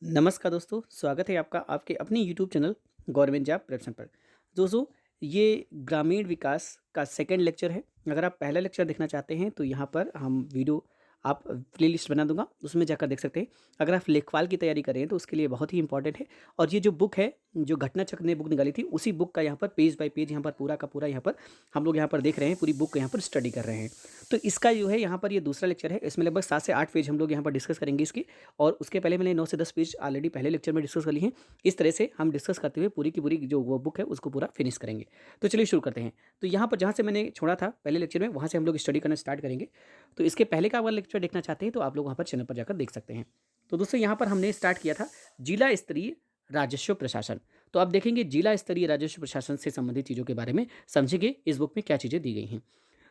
नमस्कार दोस्तों, स्वागत है आपका आपके अपने YouTube channel government job preparation पर। दोस्तों, ये ग्रामीण विकास का सेकंड लेक्चर है। अगर आप पहला लेक्चर देखना चाहते हैं तो यहाँ पर हम वीडियो आप प्लेलिस्ट बना दूँगा, उसमें जाकर देख सकते हैं। अगर आप लेखपाल की तैयारी कर रहे हैं तो उसके लिए बहुत ही इंपॉर्टेंट है। और ये जो बुक है, जो घटना चक्र ने बुक निकाली थी, उसी बुक का यहाँ पर पेज बाय पेज यहाँ पर पूरा का पूरा यहाँ पर हम लोग यहाँ पर देख रहे हैं, पूरी बुक यहाँ पर स्टडी कर रहे हैं। तो इसका जो है यहाँ पर ये दूसरा लेक्चर है, इसमें लगभग 7 से 8 पेज हम लोग यहाँ पर डिस्कस करेंगे इसकी। और उसके पहले मैंने 9 से 10 पेज ऑलरेडी पहले लेक्चर में डिस्कस कर लिए हैं। इस तरह से हम डिस्कस करते हुए पूरी की पूरी जो वो बुक है उसको पूरा फिनिश करेंगे। तो चलिए शुरू करते हैं। तो यहाँ पर जहाँ से मैंने छोड़ा था पहले लेक्चर में, वहाँ से हम लोग स्टडी करना स्टार्ट करेंगे। तो इसके पहले का अगर लेक्चर देखना चाहते हैं तो आप लोग वहाँ पर चैनल पर जाकर देख सकते हैं। तो दोस्तों, यहाँ पर हमने स्टार्ट किया था जिला स्तरीय राजस्व प्रशासन। तो आप देखेंगे जिला स्तरीय राजस्व प्रशासन से संबंधित चीज़ों के बारे में समझेंगे इस बुक में क्या चीज़ें दी गई हैं।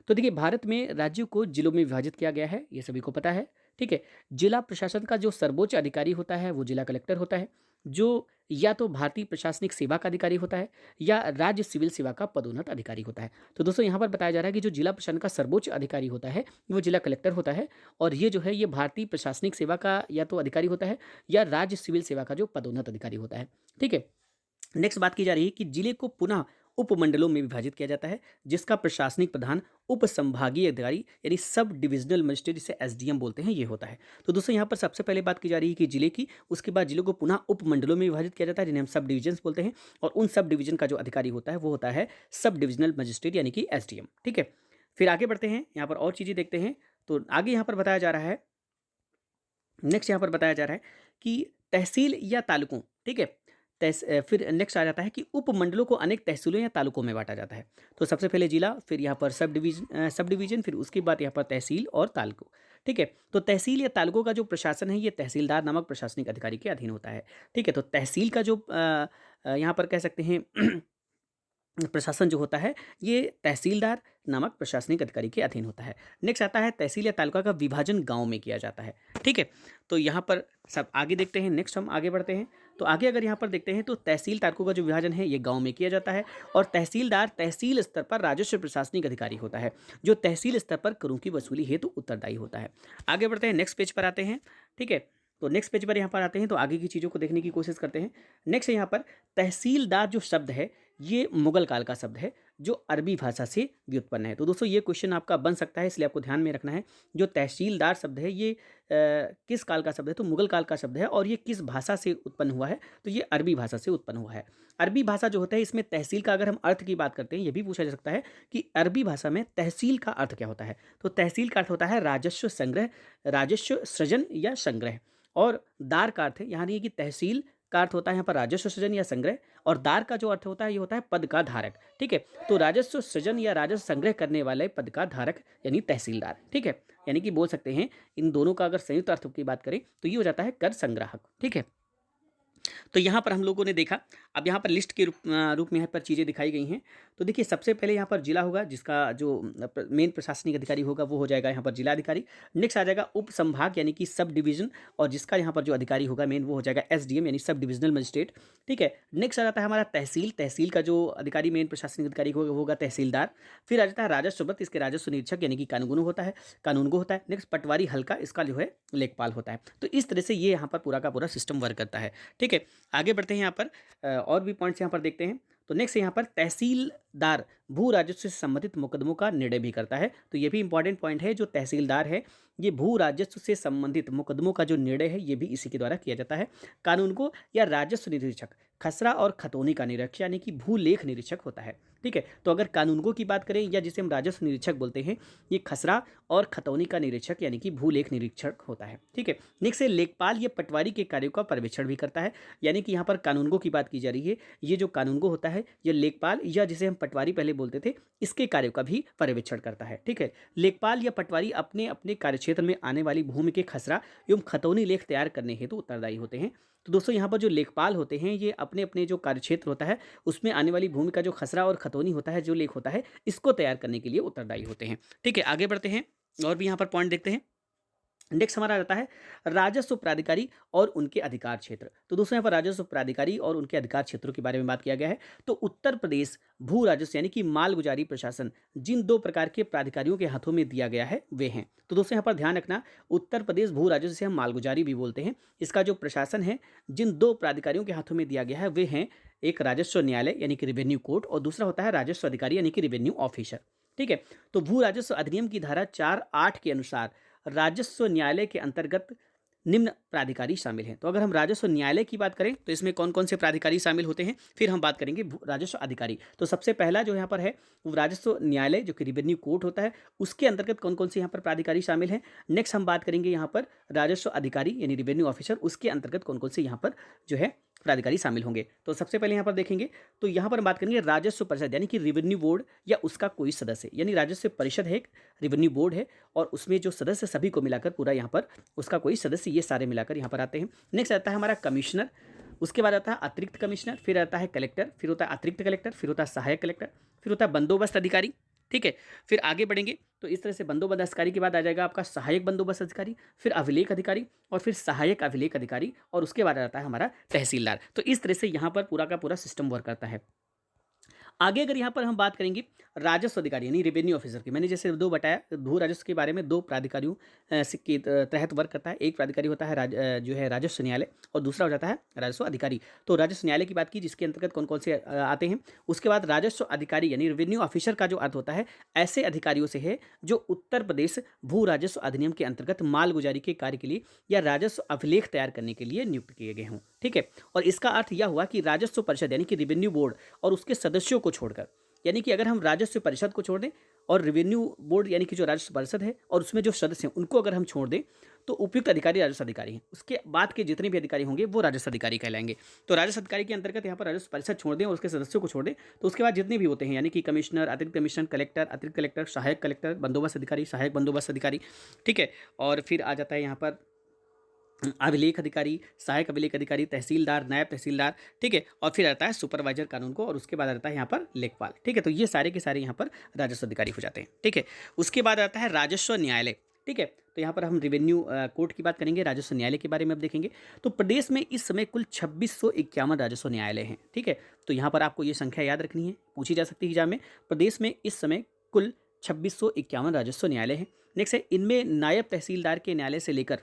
तो देखिए, भारत में राज्यों को जिलों में विभाजित किया गया है, ये सभी को पता है। ठीक है। जिला प्रशासन का जो सर्वोच्च अधिकारी होता है वो जिला कलेक्टर होता है, जो या तो भारतीय प्रशासनिक सेवा का अधिकारी होता है या राज्य सिविल सेवा का पदोन्नत अधिकारी होता है। तो दोस्तों, यहाँ पर बताया जा रहा है कि जो जिला प्रशासन का सर्वोच्च अधिकारी होता है वो जिला कलेक्टर होता है। और ये जो है ये भारतीय प्रशासनिक सेवा का या तो अधिकारी होता है या राज्य सिविल सेवा का जो पदोन्नत अधिकारी होता है। ठीक है। नेक्स्ट बात की जा रही है कि जिले को पुनः उपमंडलों में विभाजित किया जाता है, जिसका प्रशासनिक प्रधान उप संभागीय अधिकारी यानी सब डिविजनल मजिस्ट्रेट, जिसे एसडीएम बोलते हैं, ये होता है। तो दोस्तों, यहाँ पर सबसे पहले बात की जा रही है कि जिले की, उसके बाद जिलों को पुनः उपमंडलों में विभाजित किया जाता है जिन्हें हम सब डिविजन बोलते हैं। और उन सब डिवीजन का जो अधिकारी होता है वो होता है सब डिविजनल मजिस्ट्रेट यानी कि एसडीएम। ठीक है। फिर आगे बढ़ते हैं, यहाँ पर और चीजें देखते हैं। तो आगे यहाँ पर बताया जा रहा है, नेक्स्ट यहाँ पर बताया जा रहा है कि तहसील या तालुकों। ठीक है। फिर नेक्स्ट आ जाता है कि उपमंडलों को अनेक तहसीलों या तालुकों में बांटा जाता है। तो सबसे पहले जिला, फिर यहाँ पर सब डिवीजन, फिर उसके बाद यहाँ पर तहसील और तालुकों। ठीक है। तो तहसील या तालुकों का जो प्रशासन है ये तहसीलदार नामक प्रशासनिक अधिकारी के अधीन होता है। ठीक है। तो तहसील का जो यहाँ पर कह सकते हैं प्रशासन जो होता है ये तहसीलदार नामक प्रशासनिक अधिकारी के अधीन होता है। नेक्स्ट आता है तहसील या तालुका का विभाजन गांव में किया जाता है। ठीक है। तो यहाँ पर सब आगे देखते हैं, नेक्स्ट हम आगे बढ़ते हैं। तो आगे अगर यहाँ पर देखते हैं तो तहसील तालुकों का जो विभाजन है ये गांव में किया जाता है। और तहसीलदार तहसील स्तर पर राजस्व प्रशासनिक अधिकारी होता है, जो तहसील स्तर पर करों की वसूली हेतु उत्तरदायी होता है। आगे बढ़ते हैं, नेक्स्ट पेज पर आते हैं। ठीक है। तो नेक्स्ट पेज पर यहाँ पर आते हैं तो आगे की चीज़ों को देखने की कोशिश करते हैं। नेक्स्ट यहाँ पर तहसीलदार जो शब्द है ये मुगल काल का शब्द है, जो अरबी भाषा से व्युत्पन्न है। तो दोस्तों, ये क्वेश्चन आपका बन सकता है, इसलिए आपको ध्यान में रखना है। जो तहसीलदार शब्द है ये किस काल का शब्द है? तो मुगल काल का शब्द है। और ये किस भाषा से उत्पन्न हुआ है? तो ये अरबी भाषा से उत्पन्न हुआ है। अरबी भाषा जो होता है इसमें तहसील का अगर हम अर्थ की बात करते हैं, ये भी पूछा जा सकता है कि अरबी भाषा में तहसील का अर्थ क्या होता है? तो तहसील का अर्थ होता है राजस्व संग्रह, राजस्व सृजन या संग्रह। और दार का अर्थ है, यहाँ नहीं है कि तहसील का अर्थ होता है यहाँ पर राजस्व सृजन या संग्रह, और दार का जो अर्थ होता है ये होता है पद का धारक। ठीक है। तो राजस्व सृजन या राजस्व संग्रह करने वाले पद का धारक यानी तहसीलदार। ठीक है। यानी कि बोल सकते हैं इन दोनों का अगर संयुक्त अर्थ की बात करें तो ये हो जाता है कर संग्राहक। ठीक है। तो यहाँ पर हम लोगों ने देखा, अब यहाँ पर लिस्ट के रूप में यहाँ पर चीज़ें दिखाई गई हैं। तो देखिए, सबसे पहले यहाँ पर जिला होगा, जिसका जो मेन प्रशासनिक अधिकारी होगा वो हो जाएगा यहाँ पर जिला अधिकारी। नेक्स्ट आ जाएगा उप संभाग यानी कि सब डिवीजन, और जिसका यहाँ पर जो अधिकारी होगा मेन वो हो जाएगा एसडीएम यानी सब डिविजनल मजिस्ट्रेट। ठीक है। नेक्स्ट आ जाता है हमारा तहसील, तहसील का जो अधिकारी मेन प्रशासनिक अधिकारी होगा तहसीलदार। फिर आ जाता है राजस्व व्रत, इसके राजस्व निरीक्षक यानी कि कानूनगो होता है। नेक्स्ट पटवारी हल्का, इसका जो है लेखपाल होता है। तो इस तरह से ये यहाँ पर पूरा का पूरा सिस्टम वर्क करता है। ठीक है। आगे बढ़ते हैं, यहाँ पर और भी पॉइंट्स यहाँ पर देखते हैं। तो नेक्स्ट यहाँ पर तहसीलदार भू राजस्व से संबंधित मुकदमों का निर्णय भी करता है। तो ये भी इंपॉर्टेंट पॉइंट है, जो तहसीलदार है ये भू राजस्व से संबंधित मुकदमों का जो निर्णय है ये भी इसी के द्वारा किया जाता है। कानूनगो या राजस्व निरीक्षक खसरा और खतौनी का निरीक्षक यानी कि भूलेख निरीक्षक होता है। ठीक है। तो अगर कानूनगो की बात करें या जिसे हम राजस्व निरीक्षक बोलते हैं, ये खसरा और खतौनी का निरीक्षक यानी कि भूलेख निरीक्षक होता है। ठीक है। नेक्स्ट है लेखपाल, ये पटवारी के कार्यों का पर्यवेक्षण भी करता है। यानी कि यहाँ पर कानूनगो की बात की जा रही है, ये जो कानूनगो होता है ये लेखपाल या जिसे हम पटवारी पहले बोलते थे, इसके कार्यों का भी पर्यवेक्षण करता है। ठीक है। लेखपाल या पटवारी अपने अपने कार्यक्षेत्र में आने वाली भूमि के खसरा एवं खतौनी लेख तैयार करने हेतु उत्तरदायी होते हैं। तो दोस्तों, यहाँ पर जो लेखपाल होते हैं ये अपने अपने जो कार्यक्षेत्र होता है उसमें आने वाली भूमि का जो खसरा और खतौनी होता है, जो लेख होता है, इसको तैयार करने के लिए उत्तरदायी होते हैं। ठीक है। आगे बढ़ते हैं और भी यहाँ पर पॉइंट देखते हैं। नेक्स्ट हमारा आता है राजस्व प्राधिकारी और उनके अधिकार क्षेत्र। तो दोस्तों यहाँ पर राजस्व प्राधिकारी और उनके अधिकार क्षेत्रों के बारे में बात किया गया है। तो उत्तर प्रदेश भू राजस्व यानी कि मालगुजारी प्रशासन जिन दो प्रकार के प्राधिकारियों के हाथों में दिया गया है वे हैं। तो दोस्तों यहाँ पर ध्यान रखना, उत्तर प्रदेश भू राजस्व से हम मालगुजारी भी बोलते हैं, इसका जो प्रशासन है जिन दो प्राधिकारियों के हाथों में दिया गया है वे हैं, एक राजस्व न्यायालय यानी कि रेवेन्यू कोर्ट और दूसरा होता है राजस्व अधिकारी यानी कि रेवेन्यू ऑफिसर। ठीक है। तो भू राजस्व अधिनियम की धारा 4(8) के अनुसार राजस्व न्यायालय के अंतर्गत निम्न प्राधिकारी शामिल हैं। तो अगर हम राजस्व न्यायालय की बात करें तो इसमें कौन कौन से प्राधिकारी शामिल होते हैं, फिर हम बात करेंगे राजस्व अधिकारी। तो सबसे पहला जो यहाँ पर है वो राजस्व न्यायालय जो कि रेवेन्यू कोर्ट होता है, उसके अंतर्गत कौन कौन से यहाँ पर प्राधिकारी शामिल हैं। नेक्स्ट हम बात करेंगे यहाँ पर राजस्व अधिकारी यानी रेवेन्यू ऑफिसर, उसके अंतर्गत कौन कौन से यहाँ पर जो है प्राधिकारी शामिल होंगे। तो सबसे पहले यहाँ पर देखेंगे तो यहाँ पर बात करेंगे राजस्व परिषद यानी कि रेवेन्यू बोर्ड या उसका कोई सदस्य, यानी राजस्व परिषद है एक रेवेन्यू बोर्ड है और उसमें जो सदस्य सभी को मिलाकर पूरा यहाँ पर उसका कोई सदस्य, ये सारे मिलाकर यहाँ पर आते हैं। नेक्स्ट आता है हमारा कमिश्नर, उसके बाद आता है अतिरिक्त कमिश्नर, फिर आता है कलेक्टर, फिर होता है अतिरिक्त कलेक्टर, फिर होता है सहायक कलेक्टर, फिर होता है बंदोबस्त अधिकारी। ठीक है। फिर आगे बढ़ेंगे तो इस तरह से बंदोबस्त अधिकारी के बाद आ जाएगा आपका सहायक बंदोबस्त अधिकारी, फिर अभिलेख अधिकारी और फिर सहायक अभिलेख अधिकारी और उसके बाद आता है हमारा तहसीलदार। तो इस तरह से यहाँ पर पूरा का पूरा सिस्टम वर्क करता है। आगे अगर यहाँ पर हम बात करेंगे राजस्व अधिकारी यानी रेवेन्यू ऑफिसर की, मैंने जैसे दो बताया भू राजस्व के बारे में, दो प्राधिकारियों के तहत वर्क करता है। एक प्राधिकारी होता है जो है राजस्व न्यायालय और दूसरा हो जाता है राजस्व अधिकारी। तो राजस्व न्यायालय की बात की जिसके अंतर्गत कौन कौन से आते हैं। उसके बाद राजस्व अधिकारी यानी रेवेन्यू ऑफिसर का जो अर्थ होता है ऐसे अधिकारियों से है जो उत्तर प्रदेश भू राजस्व अधिनियम के अंतर्गत मालगुजारी के कार्य के लिए या राजस्व अभिलेख तैयार करने के लिए नियुक्त किए गए हों। ठीक है। और इसका अर्थ यह हुआ कि राजस्व परिषद यानी कि रेवेन्यू बोर्ड और उसके सदस्यों को छोड़कर, यानी कि अगर हम राजस्व परिषद को छोड़ दें और रेवेन्यू बोर्ड यानी कि जो राजस्व परिषद है और उसमें जो सदस्य हैं उनको अगर हम छोड़ दें तो उपयुक्त अधिकारी राजस्व अधिकारी हैं। उसके बाद के जितने भी अधिकारी होंगे वो राजस्व अधिकारी कहलाएंगे। तो राजस्व अधिकारी के अंतर्गत यहाँ पर राजस्व परिषद छोड़ दें और उसके सदस्यों को छोड़ दें तो उसके बाद जितने भी होते हैं यानी कि कमिश्नर, अतिरिक्त कमिश्नर, कलेक्टर, अतिरिक्त कलेक्टर, सहायक कलेक्टर, बंदोबस्त अधिकारी, सहायक बंदोबस्त अधिकारी। ठीक है। और फिर आ जाता है यहाँ पर अभिलेख अधिकारी, सहायक अभिलेख अधिकारी, तहसीलदार, नायब तहसीलदार। ठीक है। और फिर आता है सुपरवाइजर कानून को और उसके बाद आता है यहाँ पर लेखपाल। ठीक है। तो ये सारे के सारे यहाँ पर राजस्व अधिकारी हो जाते हैं। ठीक है। उसके बाद आता है राजस्व न्यायालय। ठीक है। तो यहाँ पर हम रेवेन्यू कोर्ट की बात करेंगे, राजस्व न्यायालय के बारे में अब देखेंगे। तो प्रदेश में इस समय कुल 2651 राजस्व न्यायालय हैं। ठीक है। तो यहाँ पर आपको ये संख्या याद रखनी है, पूछी जा सकती है एग्जाम में। प्रदेश में इस समय कुल 2651 राजस्व न्यायालय हैं। नेक्स्ट है इनमें नायब तहसीलदार के न्यायालय से लेकर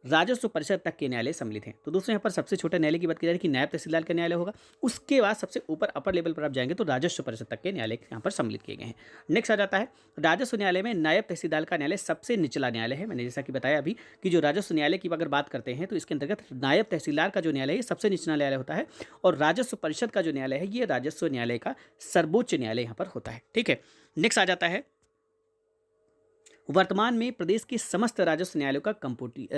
राजस्व परिषद तक के न्यायालय सम्मिलित हैं। तो दोस्तों यहाँ पर सबसे छोटे न्यायालय की बात की जा रही है कि नायब तहसीलदार का न्यायालय होगा, उसके बाद सबसे ऊपर अपर लेवल पर आप जाएंगे तो राजस्व परिषद तक के न्यायालय यहाँ पर सम्मिलित किए गए हैं। नेक्स्ट आ जाता है राजस्व न्यायालय में नायब तहसीलदार का न्यायालय सबसे निचला न्यायालय है। मैंने जैसा कि बताया अभी कि जो राजस्व न्यायालय की अगर बात करते हैं तो इसके अंतर्गत नायब तहसीलदार का जो न्यायालय है सबसे निचला न्यायालय होता है और राजस्व परिषद का जो न्यायालय है ये राजस्व न्यायालय का सर्वोच्च न्यायालय यहाँ पर होता है। ठीक है। नेक्स्ट आ जाता है वर्तमान में प्रदेश के समस्त राजस्व न्यायालयों का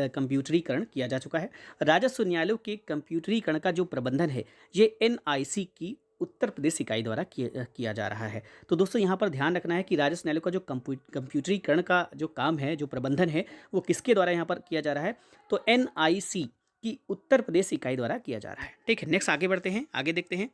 कंप्यूटरीकरण किया जा चुका है। राजस्व न्यायालयों के कंप्यूटरीकरण का जो प्रबंधन है ये एनआईसी की उत्तर प्रदेश इकाई द्वारा किया जा रहा है। तो दोस्तों यहाँ पर ध्यान रखना है कि राजस्व न्यायालयों का जो कंप्यूटरीकरण का जो काम है, जो प्रबंधन है, वो किसके द्वारा यहाँ पर किया जा रहा है, तो एनआईसी की उत्तर प्रदेश इकाई द्वारा किया जा रहा है। ठीक है। नेक्स्ट आगे बढ़ते हैं, आगे देखते हैं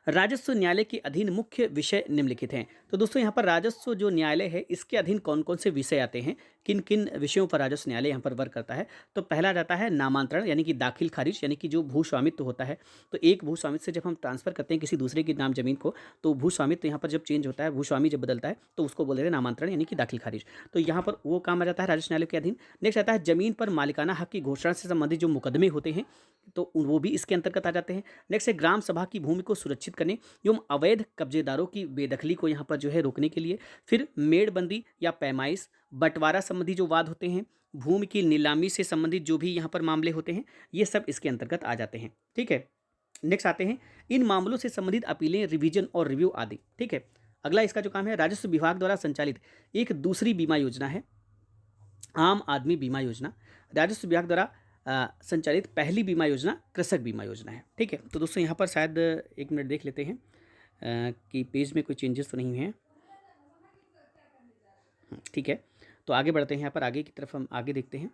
राजस्व न्यायालय के अधीन मुख्य विषय निम्नलिखित हैं। तो दोस्तों यहाँ पर राजस्व जो न्यायालय है इसके अधीन कौन कौन से विषय आते हैं, किन किन विषयों पर राजस्व न्यायालय यहाँ पर वर्क करता है। तो पहला जाता है नामांतरण यानी कि दाखिल खारिज, यानी कि जो भू स्वामित्व होता है तो एक भू स्वामित्व से जब हम ट्रांसफर करते हैं किसी दूसरे के नाम जमीन को तो भू स्वामित्व यहाँ पर जब चेंज होता है, भू स्वामी जब बदलता है तो उसको बोलते हैं नामांतरण यानी कि दाखिल खारिज। तो यहाँ पर वो काम आ जाता है राजस्व न्यायालय के अधीन। नेक्स्ट आता है जमीन पर मालिकाना हक की घोषणा से संबंधित जो मुकदमे होते हैं तो वो भी इसके अंतर्गत आ जाते हैं। नेक्स्ट है ग्राम सभा की भूमि को सुरक्षित करने एवं अवैध कब्जेदारों की बेदखली को यहाँ पर जो है रोकने के लिए। फिर मेड़बंदी या पैमाइश, बंटवारा संबंधी जो वाद होते हैं, भूमि की नीलामी से संबंधित जो भी यहाँ पर मामले होते हैं ये सब इसके अंतर्गत आ जाते हैं। ठीक है। नेक्स्ट आते हैं इन मामलों से संबंधित अपीलें, रिवीजन और रिव्यू आदि। ठीक है। अगला इसका जो काम है राजस्व विभाग द्वारा संचालित एक दूसरी बीमा योजना है आम आदमी बीमा योजना। राजस्व विभाग द्वारा संचालित पहली बीमा योजना कृषक बीमा योजना है। ठीक है। तो दोस्तों यहाँ पर शायद एक मिनट देख लेते हैं कि पेज में कोई चेंजेस तो नहीं हैं। ठीक है। तो आगे बढ़ते हैं, यहाँ पर आगे की तरफ हम आगे देखते हैं।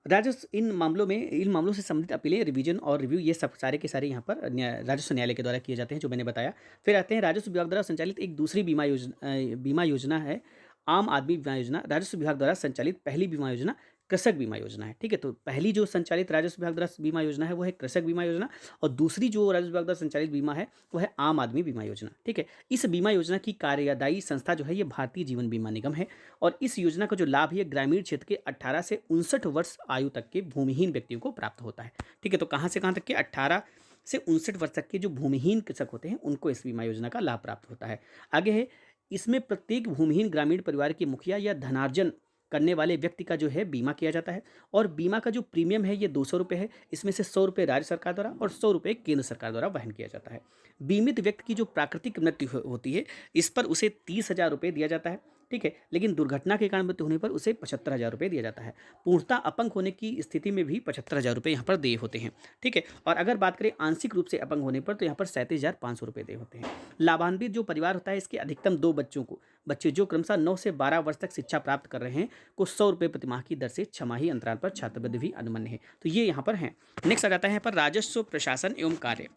राजस्व इन मामलों से संबंधित अपीलें, रिवीजन और रिव्यू ये सब सारे के सारे यहाँ पर राजस्व न्यायालय के द्वारा किए जाते हैं जो मैंने बताया। फिर आते हैं राजस्व विभाग द्वारा संचालित एक दूसरी बीमा योजना है आम आदमी बीमा योजना राजस्व विभाग द्वारा संचालित पहली बीमा योजना कृषक बीमा योजना है। ठीक है, तो पहली जो संचालित राजस्व विभाग द्वारा बीमा योजना है वो है कृषक बीमा योजना, और दूसरी जो राजस्व विभाग द्वारा संचालित बीमा है वो है आम आदमी बीमा योजना। ठीक है, इस बीमा योजना की कार्यदायी संस्था जो है ये भारतीय जीवन बीमा निगम है, और इस योजना का जो लाभ है ये ग्रामीण क्षेत्र के 18 से 59 वर्ष आयु तक के भूमिहीन व्यक्तियों को प्राप्त होता है। ठीक है, तो कहाँ से कहाँ तक के 18 से 59 वर्ष तक के जो भूमिहीन कृषक होते हैं उनको इस बीमा योजना का लाभ प्राप्त होता है। आगे है, इसमें प्रत्येक भूमिहीन ग्रामीण परिवार के मुखिया या धनार्जन करने वाले व्यक्ति का जो है बीमा किया जाता है, और बीमा का जो प्रीमियम है ये 200 रुपये है। इसमें से 100 रुपये राज्य सरकार द्वारा और 100 रुपये केंद्र सरकार द्वारा वहन किया जाता है। बीमित व्यक्ति की जो प्राकृतिक मृत्यु होती है इस पर उसे 30,000 रुपये दिया जाता है। ठीक है, लेकिन दुर्घटना के कारण मृत्यु होने पर उसे 75,000 रुपये दिया जाता है। पूर्णतः अपंग होने की स्थिति में भी 75,000 रुपये यहाँ पर देय होते हैं। ठीक है, और अगर बात करें आंशिक रूप से अपंग होने पर तो यहाँ पर 37,500 रुपये देय होते हैं। लाभान्वित जो परिवार होता है इसके अधिकतम 2 बच्चों को, बच्चे जो क्रमशः 9 से 12 वर्ष तक शिक्षा प्राप्त कर रहे हैं, को 100 रुपये प्रतिमाह की दर से छमाही अंतराल पर छात्रवृत्ति भी अनुमन्य है। तो ये यहाँ पर है। नेक्स्ट आ जाता है यहाँ पर राजस्व प्रशासन एवं कार्य।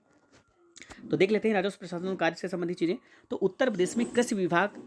तो देख लेते हैं राजस्व प्रशासन एवं कार्य से संबंधित चीजें। तो उत्तर प्रदेश में कृषि विभाग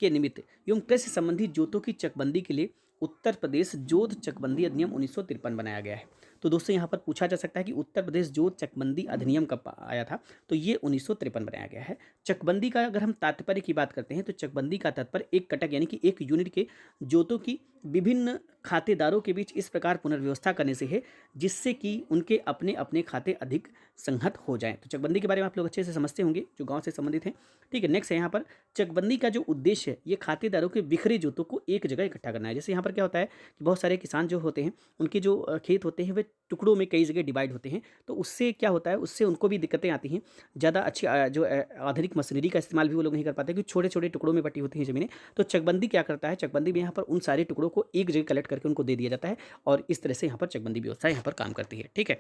के निमित्त एवं कृषि संबंधी जोतों की चकबंदी के लिए उत्तर प्रदेश जोत चकबंदी अधिनियम 1953 बनाया गया है। तो दोस्तों यहाँ पर पूछा जा सकता है कि उत्तर प्रदेश जोत चकबंदी अधिनियम कब आया था, तो ये 1953 बनाया गया है। चकबंदी का अगर हम तात्पर्य की बात करते हैं तो चकबंदी का तात्पर्य एक कटक यानी कि एक यूनिट के जोतों की विभिन्न खातेदारों के बीच इस प्रकार पुनर्व्यवस्था करने से है जिससे कि उनके अपने अपने खाते अधिक संहत हो जाएं। तो चकबंदी के बारे में आप लोग अच्छे से समझते होंगे जो गांव से संबंधित हैं। ठीक है, नेक्स्ट है यहाँ पर चकबंदी का जो उद्देश्य है ये खातेदारों के बिखरे जोतों को एक जगह इकट्ठा करना है। जैसे यहाँ पर क्या होता है कि बहुत सारे किसान जो होते हैं उनके जो खेत होते हैं वे टुकड़ों में कई जगह डिवाइड होते हैं, तो उससे क्या होता है, उससे उनको भी दिक्कतें आती हैं। ज़्यादा अच्छी जो आधुनिक मशीनरी का इस्तेमाल भी वो लोग नहीं कर पाते क्योंकि छोटे छोटे टुकड़ों में बटी होती हैं ज़मीनें। तो चकबंदी क्या करता है, चकबंदी में यहाँ पर उन सारे टुकड़ों को एक जगह कलेक्ट करके उनको दे दिया जाता है, और इस तरह से यहाँ पर चकबंदी व्यवस्था यहाँ पर काम करती है। ठीक है,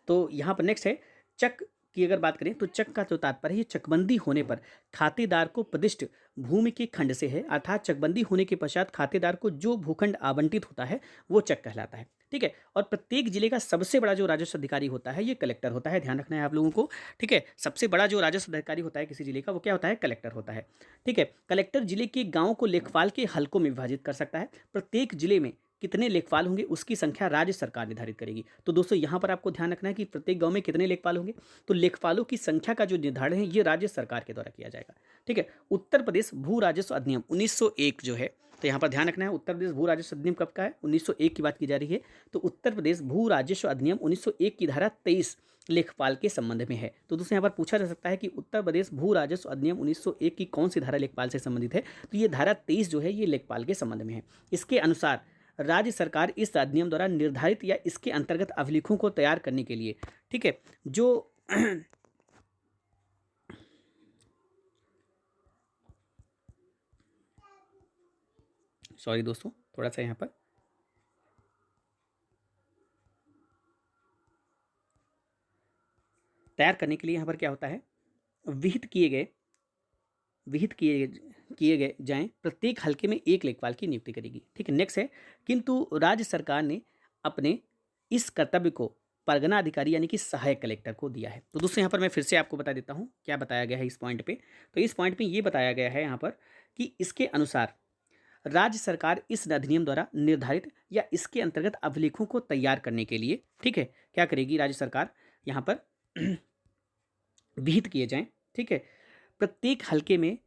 तो यहाँ पर नेक्स्ट है चक की अगर बात करें तो चक का जो तात्पर्य है चकबंदी होने पर खातेदार को प्रदिष्ट भूमि के खंड से है, अर्थात चकबंदी होने के पश्चात खातेदार को जो भूखंड आवंटित होता है वो चक कहलाता है। ठीक है, और प्रत्येक जिले का सबसे बड़ा जो राजस्व अधिकारी होता है ये कलेक्टर होता है, ध्यान रखना है आप लोगों को। ठीक है, सबसे बड़ा जो राजस्व अधिकारी होता है किसी जिले का वो क्या होता है, कलेक्टर होता है। ठीक है, कलेक्टर जिले के गाँव को लेखपाल के हलकों में विभाजित कर सकता है। प्रत्येक जिले में कितने लेखपाल होंगे उसकी संख्या राज्य सरकार निर्धारित करेगी। तो दोस्तों यहाँ पर आपको ध्यान रखना है कि प्रत्येक गांव में कितने लेखपाल होंगे, तो लेखपालों की संख्या का जो निर्धारण है ये राज्य सरकार के द्वारा किया जाएगा। ठीक है, उत्तर प्रदेश भू राजस्व अधिनियम 1901 जो है, तो यहाँ पर ध्यान रखना है उत्तर प्रदेश भू राजस्व अधिनियम कब का है, 1901 की बात की जा रही है। तो उत्तर प्रदेश भू राजस्व अधिनियम 1901 की धारा 23 लेखपाल के संबंध में है। तो दोस्तों यहाँ पर पूछा जा सकता है कि उत्तर प्रदेश भू राजस्व अधिनियम 1901 की कौन सी धारा लेखपाल से संबंधित है, तो ये धारा 23 जो है ये लेखपाल के संबंध में है। इसके अनुसार राज्य सरकार इस अधिनियम द्वारा निर्धारित या इसके अंतर्गत अभिलेखों को तैयार करने के लिए, ठीक है, जो सॉरी दोस्तों थोड़ा सा यहाँ पर तैयार करने के लिए यहाँ पर क्या होता है, विहित किए गए जाएं, प्रत्येक हलके में एक लेखपाल की नियुक्ति करेगी। ठीक है, नेक्स्ट है, किंतु राज्य सरकार ने अपने इस कर्तव्य को परगना अधिकारी यानी कि सहायक कलेक्टर को दिया है। तो दोस्तों यहाँ पर मैं फिर से आपको बता देता हूँ क्या बताया गया है इस पॉइंट पे। तो इस पॉइंट पे ये बताया गया है यहाँ पर कि इसके अनुसार राज्य सरकार इस अधिनियम द्वारा निर्धारित या इसके अंतर्गत अभिलेखों को तैयार करने के लिए, ठीक है, क्या करेगी राज्य सरकार यहाँ पर विहित किए जाएं, ठीक है, प्रत्येक हलके में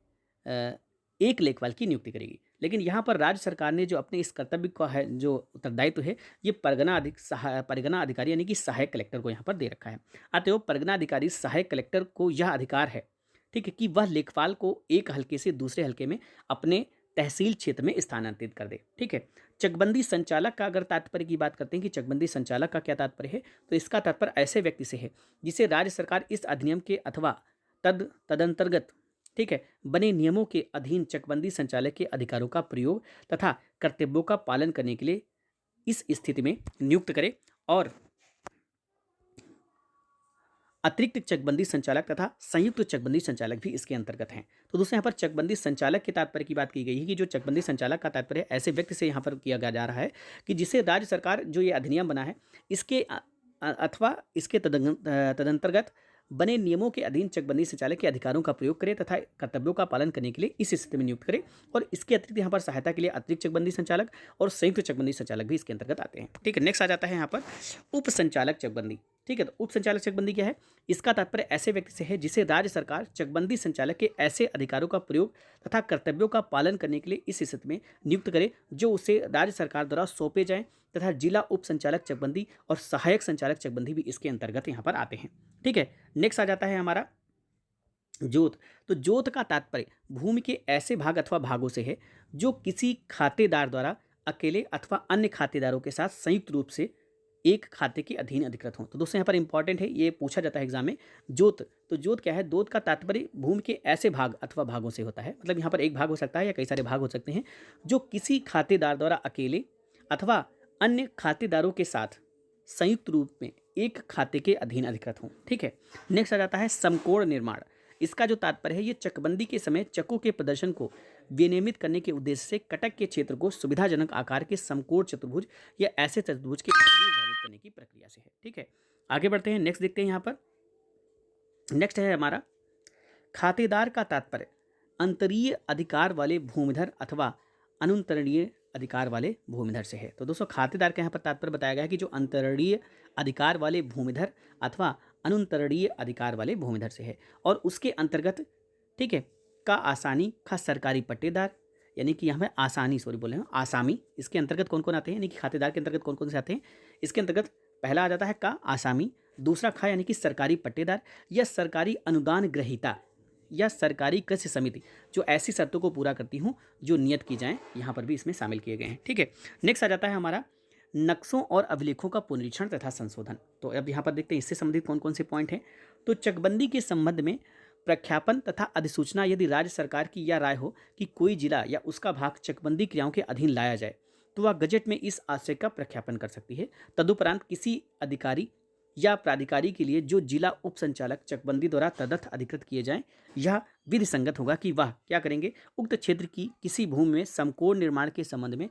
एक लेखपाल की नियुक्ति करेगी। लेकिन यहाँ पर राज्य सरकार ने जो अपने इस कर्तव्य का है जो उत्तरदायित्व है ये परगना अधिकारी यानी कि सहायक कलेक्टर को यहाँ पर दे रखा है। अतएव परगना अधिकारी सहायक कलेक्टर को यह अधिकार है, ठीक है, कि वह लेखपाल को एक हलके से दूसरे हलके में अपने तहसील क्षेत्र में स्थानांतरित कर दे। ठीक है, चकबंदी संचालक का अगर तात्पर्य की बात करते हैं कि चकबंदी संचालक का क्या तात्पर्य है, तो इसका तात्पर्य ऐसे व्यक्ति से है जिसे राज्य सरकार इस अधिनियम के अथवा तदंतर्गत, ठीक है, बने नियमों के अधीन चकबंदी संचालक के अधिकारों का प्रयोग तथा कर्तव्यों का पालन करने के लिए इस स्थिति में नियुक्त करे, और अतिरिक्त चकबंदी संचालक तथा संयुक्त चकबंदी संचालक भी इसके अंतर्गत हैं। तो दोस्तों यहाँ पर चकबंदी संचालक के तात्पर्य की बात की गई है कि जो चकबंदी संचालक का तात्पर्य ऐसे व्यक्ति से यहाँ पर किया जा रहा है कि जिसे राज्य सरकार जो ये अधिनियम बना है इसके अथवा इसके तदंतर्गत बने नियमों के अधीन चकबंदी संचालक के अधिकारों का प्रयोग करे तथा कर्तव्यों का पालन करने के लिए इस स्थिति में नियुक्त करे। और इसके अतिरिक्त यहाँ पर सहायता के लिए अतिरिक्त चकबंदी संचालक और संयुक्त चकबंदी संचालक भी इसके अंतर्गत आते हैं। ठीक है, नेक्स्ट आ जाता है यहाँ पर उप संचालक चकबंदी। ठीक है, तो उप संचालक चकबंदी क्या है? इसका तात्पर्य ऐसे व्यक्ति से है जिसे राज्य सरकार चकबंदी संचालक के ऐसे अधिकारों का प्रयोग तथा कर्तव्यों का पालन करने के लिए इस स्थिति में नियुक्त करे जो उसे राज्य सरकार द्वारा सौंपे जाएं, तथा जिला उप संचालक चकबंदी और सहायक संचालक चकबंदी भी इसके अंतर्गत यहाँ पर आते हैं। ठीक है, नेक्स्ट आ जाता है हमारा जोत। तो जोत का तात्पर्य भूमि के ऐसे भाग अथवा भागों से है जो किसी खातेदार द्वारा अकेले अथवा अन्य खातेदारों के साथ संयुक्त रूप से एक खाते के अधीन अधिकृत हों। तो दोस्तों यहाँ पर इंपॉर्टेंट है, ये पूछा जाता है एग्जाम में, जोत। तो जोत क्या है? जोत का तात्पर्य भूमि के ऐसे भाग अथवा भागों से होता है, मतलब यहाँ पर एक भाग हो सकता है या कई सारे भाग हो सकते हैं, जो किसी खातेदार द्वारा अकेले अथवा अन्य खातेदारों के साथ संयुक्त रूप में एक खाते के अधीन अधिकृत हों। ठीक है, नेक्स्ट आ जाता है समकोण निर्माण। इसका जो तात्पर्य है, ये चकबंदी के समय चकों के प्रदर्शन को विनियमित करने के उद्देश्य से कटक के क्षेत्र को सुविधाजनक आकार के समकोण चतुर्भुज या ऐसे चतुर्भुज के भागों में विभाजित करने की प्रक्रिया से है। ठीक है, आगे बढ़ते हैं, नेक्स्ट देखते हैं यहाँ पर। नेक्स्ट है हमारा खातेदार का तात्पर्य अंतरीय अधिकार वाले भूमिधर अथवा अनुन्तरणीय अधिकार वाले भूमिधर से है। तो दोस्तों खातेदार का यहाँ पर तात्पर्य बताया गया है कि जो अंतरणीय अधिकार वाले भूमिधर अथवा अनुन्तरणीय अधिकार वाले भूमिधर से है, और उसके अंतर्गत, ठीक है, का आसानी का सरकारी पट्टेदार, यानी कि यहाँ पे आसानी, सॉरी बोले हैं, आसामी, इसके अंतर्गत कौन कौन आते हैं, यानी कि खातेदार के अंतर्गत कौन कौन से आते हैं? इसके अंतर्गत पहला आ जाता है का आसामी, दूसरा खा यानी कि सरकारी पट्टेदार या सरकारी अनुदान ग्रहीता या सरकारी कृषि समिति, जो ऐसी शर्तों को पूरा करती हूँ जो नियत की जाएं, यहाँ पर भी इसमें शामिल किए गए हैं। ठीक है, नेक्स्ट आ जाता है हमारा नक्शों और अभिलेखों का पुनरीक्षण तथा संशोधन। तो अब यहाँ पर देखते हैं इससे संबंधित कौन कौन से पॉइंट हैं। तो चकबंदी के संबंध में प्रख्यापन तथा अधिसूचना यदि राज्य सरकार की यह राय हो कि कोई जिला या उसका भाग चकबंदी क्रियाओं के अधीन लाया जाए, तो वह गजट में इस आशय का प्रख्यापन कर सकती है। तदुपरांत किसी अधिकारी या प्राधिकारी के लिए जो जिला उप संचालक चकबंदी द्वारा तदर्थ अधिकृत किए जाएं, यह विधि संगत होगा कि वह क्या करेंगे, उक्त क्षेत्र की किसी भूमि में समकोण निर्माण के संबंध में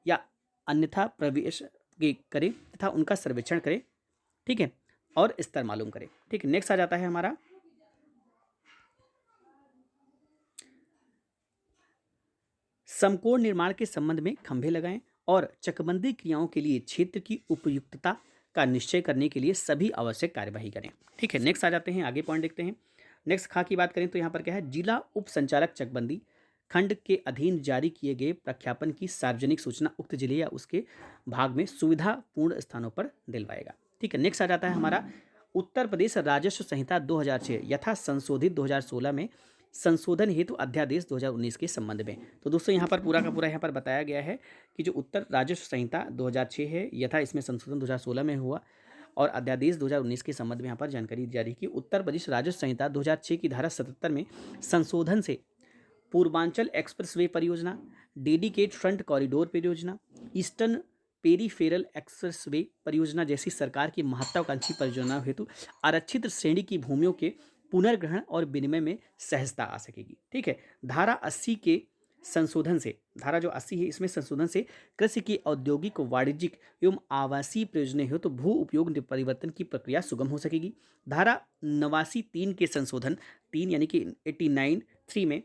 या अन्यथा प्रवेश करें तथा उनका सर्वेक्षण करें। ठीक है, और स्तर मालूम करें। ठीक है, नेक्स्ट आ जाता है हमारा समकोण निर्माण के संबंध में खंभे लगाएं और चकबंदी क्रियाओं के लिए क्षेत्र की उपयुक्तता का निश्चय करने के लिए सभी आवश्यक कार्यवाही करें। ठीक है, नेक्स्ट आ जाते हैं, आगे पॉइंट देखते हैं। नेक्स्ट खा की बात करें तो यहाँ पर क्या है, जिला उप संचालक चकबंदी खंड के अधीन जारी किए गए प्रख्यापन की सार्वजनिक सूचना उक्त जिले या उसके भाग में सुविधापूर्ण स्थानों पर दिलवाएगा। ठीक है, नेक्स्ट आ जाता है हमारा उत्तर प्रदेश राजस्व संहिता 2006 यथा संशोधित 2016 में संशोधन हेतु अध्यादेश 2019 के संबंध में। तो दोस्तों यहाँ पर पूरा का पूरा यहाँ पर बताया गया है कि जो उत्तर राजस्व संहिता 2006 है यथा इसमें संशोधन 2016 में हुआ और अध्यादेश 2019 के संबंध में यहाँ पर जानकारी जारी की। उत्तर प्रदेश राजस्व संहिता 2006 की धारा 77 में संशोधन से पूर्वांचल एक्सप्रेसवे परियोजना, डेडिकेट फ्रंट कॉरिडोर परियोजना, ईस्टर्न पेरीफेरल एक्सप्रेसवे परियोजना जैसी सरकार की महत्वाकांक्षी परियोजनाओं हेतु आरक्षित श्रेणी की भूमियों के पुनर्ग्रहण और विनिमय में सहजता आ सकेगी। ठीक है, धारा 80 के संशोधन से, धारा जो 80 है इसमें संशोधन से कृषि की औद्योगिक, वाणिज्यिक एवं आवासीय प्रयोजन हेतु भू उपयोग परिवर्तन की प्रक्रिया सुगम हो सकेगी। धारा 89(3) के संशोधन 3 यानी कि 89(3) में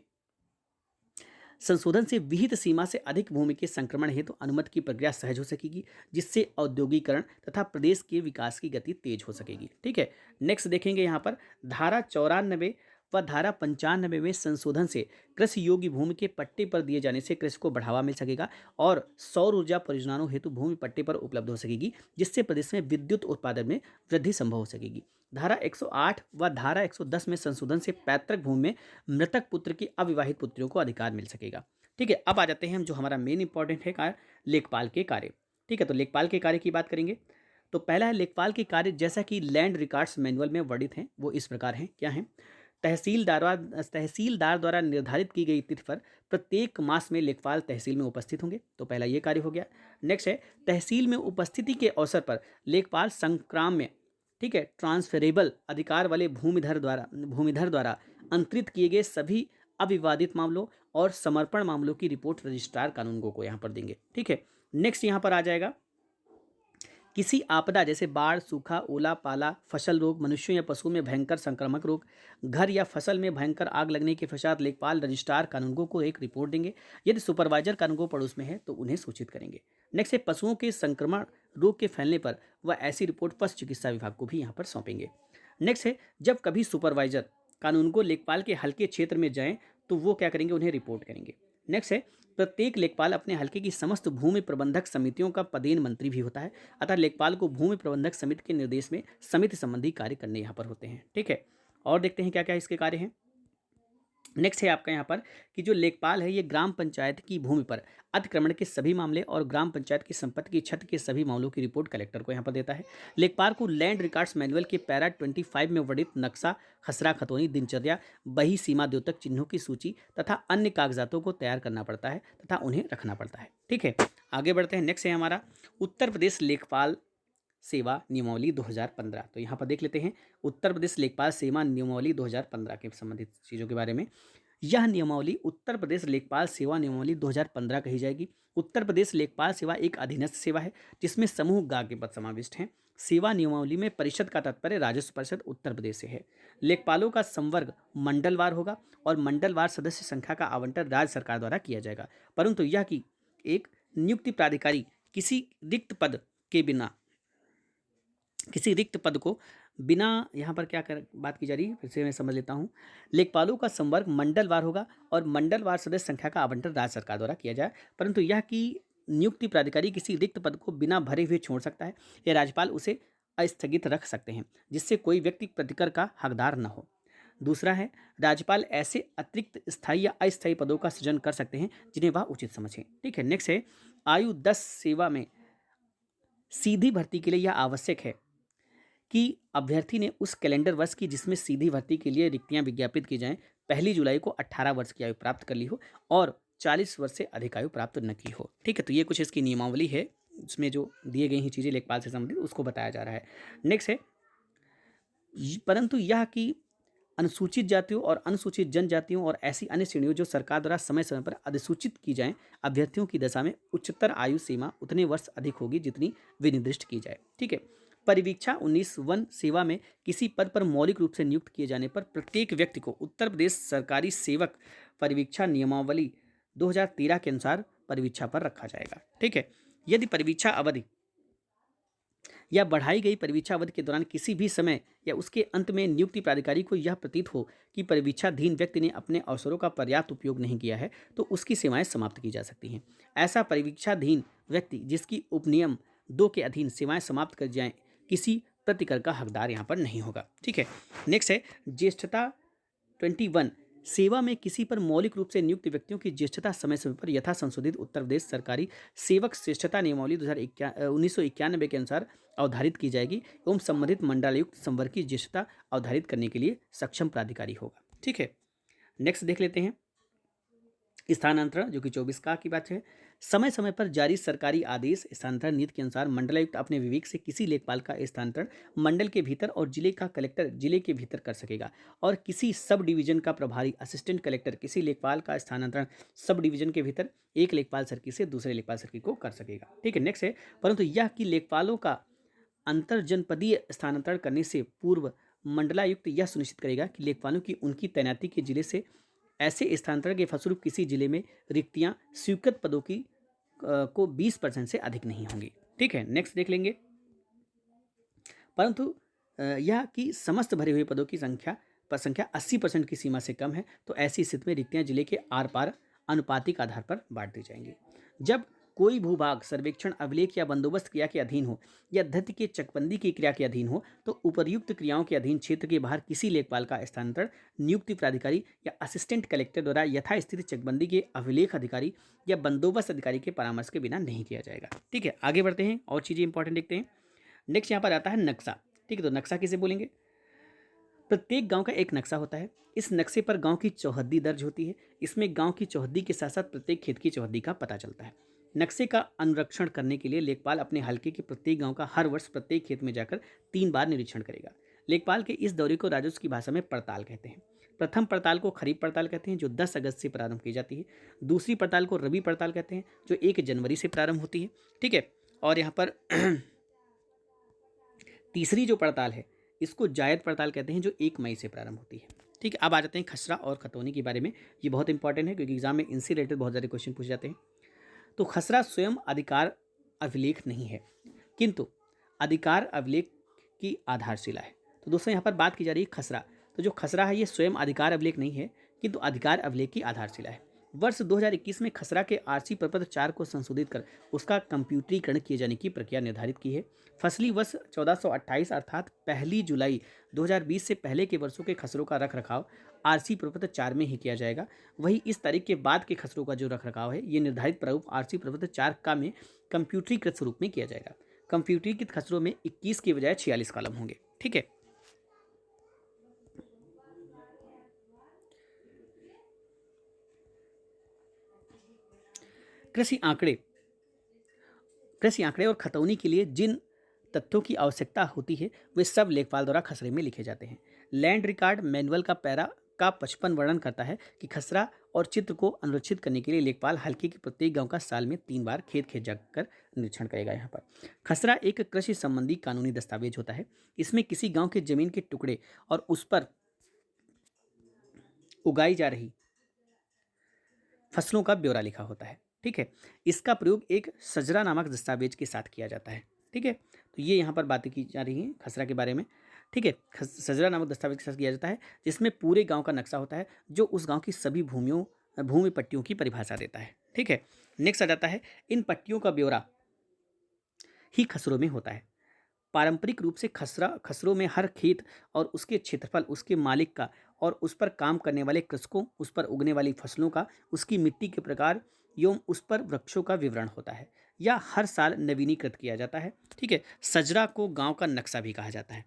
संशोधन से विहित सीमा से अधिक भूमि के संक्रमण हेतु अनुमति की प्रक्रिया सहज हो सकेगी, जिससे औद्योगिकरण तथा प्रदेश के विकास की गति तेज हो सकेगी। ठीक है, नेक्स्ट देखेंगे यहाँ पर धारा 94 व धारा 95 में संशोधन से कृषि योग्य भूमि के पट्टे पर दिए जाने से कृषि को बढ़ावा मिल सकेगा और सौर ऊर्जा परियोजनाओं हेतु भूमि पट्टे पर उपलब्ध हो सकेगी, जिससे प्रदेश में विद्युत उत्पादन में वृद्धि संभव हो सकेगी। धारा 108 व धारा 110 में संशोधन से पैतृक भूमि में मृतक पुत्र की अविवाहित पुत्रियों को अधिकार मिल सकेगा। ठीक है, अब आ जाते हैं हम जो हमारा मेन इंपॉर्टेंट है कार्य, लेखपाल के कार्य। ठीक है, तो लेखपाल के कार्य की बात करेंगे तो पहला है लेखपाल के कार्य जैसा कि लैंड रिकॉर्ड्स मैनुअल में वर्णित हैं, वो इस प्रकार हैं। क्या है, तहसीलदार द्वारा निर्धारित की गई तिथि पर प्रत्येक मास में लेखपाल तहसील में उपस्थित होंगे। तो पहला ये कार्य हो गया। नेक्स्ट है तहसील में उपस्थिति के अवसर पर लेखपाल संक्राम में, ठीक है, ट्रांसफरेबल अधिकार वाले भूमिधर द्वारा अंतरित किए गए सभी अविवादित मामलों और समर्पण मामलों की रिपोर्ट रजिस्ट्रार कानूनगो को यहाँ पर देंगे। ठीक है, नेक्स्ट यहाँ पर आ जाएगा किसी आपदा जैसे बाढ़, सूखा, ओला, पाला, फसल रोग, मनुष्यों या पशुओं में भयंकर संक्रामक रोग, घर या फसल में भयंकर आग लगने के पश्चात लेखपाल रजिस्ट्रार कानूनगो को एक रिपोर्ट देंगे। यदि सुपरवाइजर कानूनगो पड़ोस में है तो उन्हें सूचित करेंगे। नेक्स्ट है पशुओं के संक्रमण रोग के फैलने पर वह ऐसी रिपोर्ट पशु चिकित्सा विभाग को भी यहाँ पर सौंपेंगे। नेक्स्ट है जब कभी सुपरवाइजर कानूनगो लेखपाल के हल्के क्षेत्र में जाएं तो वो क्या करेंगे, उन्हें रिपोर्ट करेंगे। नेक्स्ट है प्रत्येक लेखपाल अपने हल्के की समस्त भूमि प्रबंधक समितियों का पदेन मंत्री भी होता है, अतः लेखपाल को भूमि प्रबंधक समिति के निर्देश में समिति संबंधी कार्य करने यहाँ पर होते हैं। ठीक है, और देखते हैं क्या क्या इसके कार्य हैं। नेक्स्ट है आपका यहाँ पर कि जो लेखपाल है ये ग्राम पंचायत की भूमि पर अतिक्रमण के सभी मामले और ग्राम पंचायत की संपत्ति की छत के सभी मामलों की रिपोर्ट कलेक्टर को यहाँ पर देता है। लेखपाल को लैंड रिकॉर्ड्स मैनुअल के पैरा 25 में वर्णित नक्शा, खसरा खतौनी, दिनचर्या, बही, सीमा द्योतक चिन्हों की सूची तथा अन्य कागजातों को तैयार करना पड़ता है तथा उन्हें रखना पड़ता है। ठीक है, आगे बढ़ते हैं। नेक्स्ट है हमारा उत्तर प्रदेश लेखपाल सेवा नियमावली 2015। तो यहाँ पर देख लेते हैं उत्तर प्रदेश लेखपाल सेवा नियमावली 2015 के संबंधित चीज़ों के बारे में। यह नियमावली उत्तर प्रदेश लेखपाल सेवा नियमावली 2015 कही जाएगी। उत्तर प्रदेश लेखपाल सेवा एक अधीनस्थ सेवा है जिसमें समूह गा के पद समाविष्ट हैं। सेवा नियमावली में परिषद का तात्पर्य राजस्व परिषद उत्तर प्रदेश से है। लेखपालों का संवर्ग मंडलवार होगा और मंडलवार सदस्य संख्या का आवंटन राज्य सरकार द्वारा किया जाएगा, परंतु यह कि एक नियुक्ति प्राधिकारी किसी रिक्त पद के बिना किसी रिक्त पद को बिना यहाँ पर क्या कर बात की जा रही है, फिर से मैं समझ लेता हूँ। लेखपालों का संवर्ग मंडलवार होगा और मंडलवार सदस्य संख्या का आवंटन राज्य सरकार द्वारा किया जाए, परंतु यह कि नियुक्ति प्राधिकारी किसी रिक्त पद को बिना भरे हुए छोड़ सकता है या राज्यपाल उसे अस्थगित रख सकते हैं जिससे कोई व्यक्ति प्रतिकर का हकदार न हो। दूसरा है राज्यपाल ऐसे अतिरिक्त स्थायी या अस्थायी पदों का सृजन कर सकते हैं जिन्हें वह उचित समझें। ठीक है, नेक्स्ट है आयु 10 सेवा में सीधी भर्ती के लिए यह आवश्यक है कि अभ्यर्थी ने उस कैलेंडर वर्ष की जिसमें सीधी भर्ती के लिए रिक्तियां विज्ञापित की जाएं 1 जुलाई को 18 वर्ष की आयु प्राप्त कर ली हो और 40 वर्ष से अधिक आयु प्राप्त न की हो। ठीक है, तो ये कुछ इसकी नियमावली है, उसमें जो दिए गई हैं चीज़ें लेखपाल से संबंधित उसको बताया जा रहा है। नेक्स्ट है परंतु यह कि अनुसूचित जातियों और अनुसूचित जनजातियों और ऐसी अन्य श्रेणियों जो सरकार द्वारा समय समय पर अधिसूचित की जाएं अभ्यर्थियों की दशा में उच्चतर आयु सीमा उतने वर्ष अधिक होगी जितनी विनिर्दिष्ट की जाए। ठीक है, परिवीक्षा 19 वन सेवा में किसी पद पर मौलिक रूप से नियुक्त किए जाने पर प्रत्येक व्यक्ति को उत्तर प्रदेश सरकारी सेवक परिवीक्षा नियमावली 2013 के अनुसार परिवीक्षा पर रखा जाएगा। ठीक है, यदि परिवीक्षा अवधि या बढ़ाई गई परिवीक्षा अवधि के दौरान किसी भी समय या उसके अंत में नियुक्ति प्राधिकारी को यह प्रतीत हो कि परिवीक्षाधीन व्यक्ति ने अपने अवसरों का पर्याप्त उपयोग नहीं किया है तो उसकी सेवाएं समाप्त की जा सकती हैं। ऐसा परिवीक्षाधीन व्यक्ति जिसकी उपनियम 2 के अधीन सेवाएं समाप्त कर जाएं किसी प्रतिकर का हकदार यहाँ पर नहीं होगा। ठीक है, नेक्स्ट है ज्येष्ठता 21 सेवा में किसी पर मौलिक रूप से नियुक्त व्यक्तियों की ज्येष्ठता समय समय पर यथा संशोधित उत्तर प्रदेश सरकारी सेवक श्रेष्ठता नियमावली 1991 के अनुसार अवधारित की जाएगी एवं संबंधित मंडलायुक्त संवर्ग की ज्येष्ठता अवधारित करने के लिए सक्षम प्राधिकारी होगा। ठीक है, नेक्स्ट देख लेते हैं स्थानांतरण जो कि 24 का की बात है। समय समय पर जारी सरकारी आदेश स्थानांतरण नीति के अनुसार मंडलायुक्त अपने विवेक से किसी लेखपाल का स्थानांतरण मंडल के भीतर और जिले का कलेक्टर जिले के भीतर कर सकेगा और किसी सब डिवीजन का प्रभारी असिस्टेंट कलेक्टर किसी लेखपाल का स्थानांतरण सब डिवीजन के भीतर एक लेखपाल सर्किल से दूसरे लेखपाल सर्किल को कर सकेगा। ठीक है, नेक्स्ट है परंतु यह कि लेखपालों का अंतर जनपदीय स्थानांतरण करने से पूर्व मंडलायुक्त यह सुनिश्चित करेगा कि लेखपालों की उनकी तैनाती के जिले से ऐसे स्थानांतरण के फलस्वरूप किसी जिले में रिक्तियां स्वीकृत पदों की को 20% से अधिक नहीं होंगी। ठीक है, नेक्स्ट देख लेंगे परंतु यह कि समस्त भरे हुए पदों की संख्या 80% की सीमा से कम है तो ऐसी स्थिति में रिक्तियां जिले के आर पार अनुपातिक आधार पर बांट दी जाएंगी। जब कोई भूभाग सर्वेक्षण अभिलेख या बंदोबस्त क्रिया के अधीन हो या धत्ती के चकबंदी की क्रिया के अधीन हो तो उपर्युक्त क्रियाओं के अधीन क्षेत्र के बाहर किसी लेखपाल का स्थानांतरण नियुक्ति प्राधिकारी या असिस्टेंट कलेक्टर द्वारा यथास्थिति चकबंदी के अभिलेख अधिकारी या बंदोबस्त अधिकारी के परामर्श के बिना नहीं किया जाएगा। ठीक है, आगे बढ़ते हैं और चीज़ें इंपॉर्टेंट देखते हैं। नेक्स्ट यहाँ पर आता है नक्शा। ठीक है, तो नक्शा किसे बोलेंगे? प्रत्येक गांव का एक नक्शा होता है। इस नक्शे पर गांव की चौहद्दी दर्ज होती है। इसमें गांव की चौहद्दी के साथ साथ प्रत्येक खेत की चौहद्दी का पता चलता है। नक्शे का अनुरक्षण करने के लिए लेखपाल अपने हलके के प्रत्येक गांव का हर वर्ष प्रत्येक खेत में जाकर 3 बार निरीक्षण करेगा। लेखपाल के इस दौरे को राजस्व की भाषा में पड़ताल कहते हैं। प्रथम पड़ताल को खरीफ पड़ताल कहते हैं जो 10 अगस्त से प्रारंभ की जाती है। दूसरी पड़ताल को रबी पड़ताल कहते हैं जो 1 जनवरी से प्रारंभ होती है। ठीक है, और यहाँ पर तीसरी जो पड़ताल है इसको जायद पड़ताल कहते हैं, जो 1 मई से प्रारंभ होती है। ठीक है, अब आ जाते हैं खसरा और खतौनी के बारे में। ये बहुत इंपॉर्टेंट है क्योंकि एग्जाम में इनसे रिलेटेड बहुत ज़्यादा क्वेश्चन पूछे जाते हैं। तो खसरा स्वयं अधिकार अभिलेख नहीं है, किंतु अधिकार अभिलेख की आधारशिला है। तो दोस्तों यहाँ पर बात की जा रही है खसरा। तो जो खसरा है ये स्वयं अधिकार अभिलेख नहीं है, किंतु अधिकार अभिलेख की आधारशिला है। वर्ष 2021 में खसरा के आरसी प्रपत्र 4 को संशोधित कर उसका कंप्यूटरीकरण किए जाने की प्रक्रिया निर्धारित की है। फसली वर्ष 1428 अर्थात 1 जुलाई 2020 से पहले के वर्षों के खसरों का रख रखाव आरसी प्रपत्र 4 में ही किया जाएगा। वही इस तारीख के बाद के खसरों का जो रख रखाव है ये निर्धारित प्रारूप आरसी प्रपत्र 4 का में कंप्यूटरीकृत स्वरूप में किया जाएगा। कंप्यूटरीकृत खसरों में 21 की बजाय 46 कॉलम होंगे। ठीक है, कृषि आंकड़े और खतौनी के लिए जिन तथ्यों की आवश्यकता होती है वे सब लेखपाल द्वारा खसरे में लिखे जाते हैं। लैंड रिकॉर्ड मैनुअल का पैरा का 55 वर्णन करता है कि खसरा और चित्र को अनुरक्षित करने के लिए लेखपाल हल्के के प्रत्येक गांव का साल में 3 बार खेत जाकर निरीक्षण करेगा। यहाँ पर खसरा एक कृषि संबंधी कानूनी दस्तावेज होता है। इसमें किसी गांव के जमीन के टुकड़े और उस पर उगाई जा रही फसलों का ब्यौरा लिखा होता है। ठीक है, इसका प्रयोग एक सजरा नामक दस्तावेज के साथ किया जाता है। ठीक है, तो ये यहाँ पर बातें की जा रही हैं खसरा के बारे में। ठीक है, सजरा नामक दस्तावेज के साथ किया जाता है जिसमें पूरे गांव का नक्शा होता है जो उस गांव की सभी भूमि पट्टियों की परिभाषा देता है। ठीक है, नेक्स्ट आ जाता है इन पट्टियों का ब्यौरा ही खसरों में होता है। पारंपरिक रूप से खसरों में हर खेत और उसके क्षेत्रफल, उसके मालिक का और उस पर काम करने वाले कृषकों, उस पर उगने वाली फसलों का, उसकी मिट्टी के प्रकार एवं उस पर वृक्षों का विवरण होता है। या हर साल नवीनीकृत किया जाता है। ठीक है, सजरा को गांव का नक्शा भी कहा जाता है।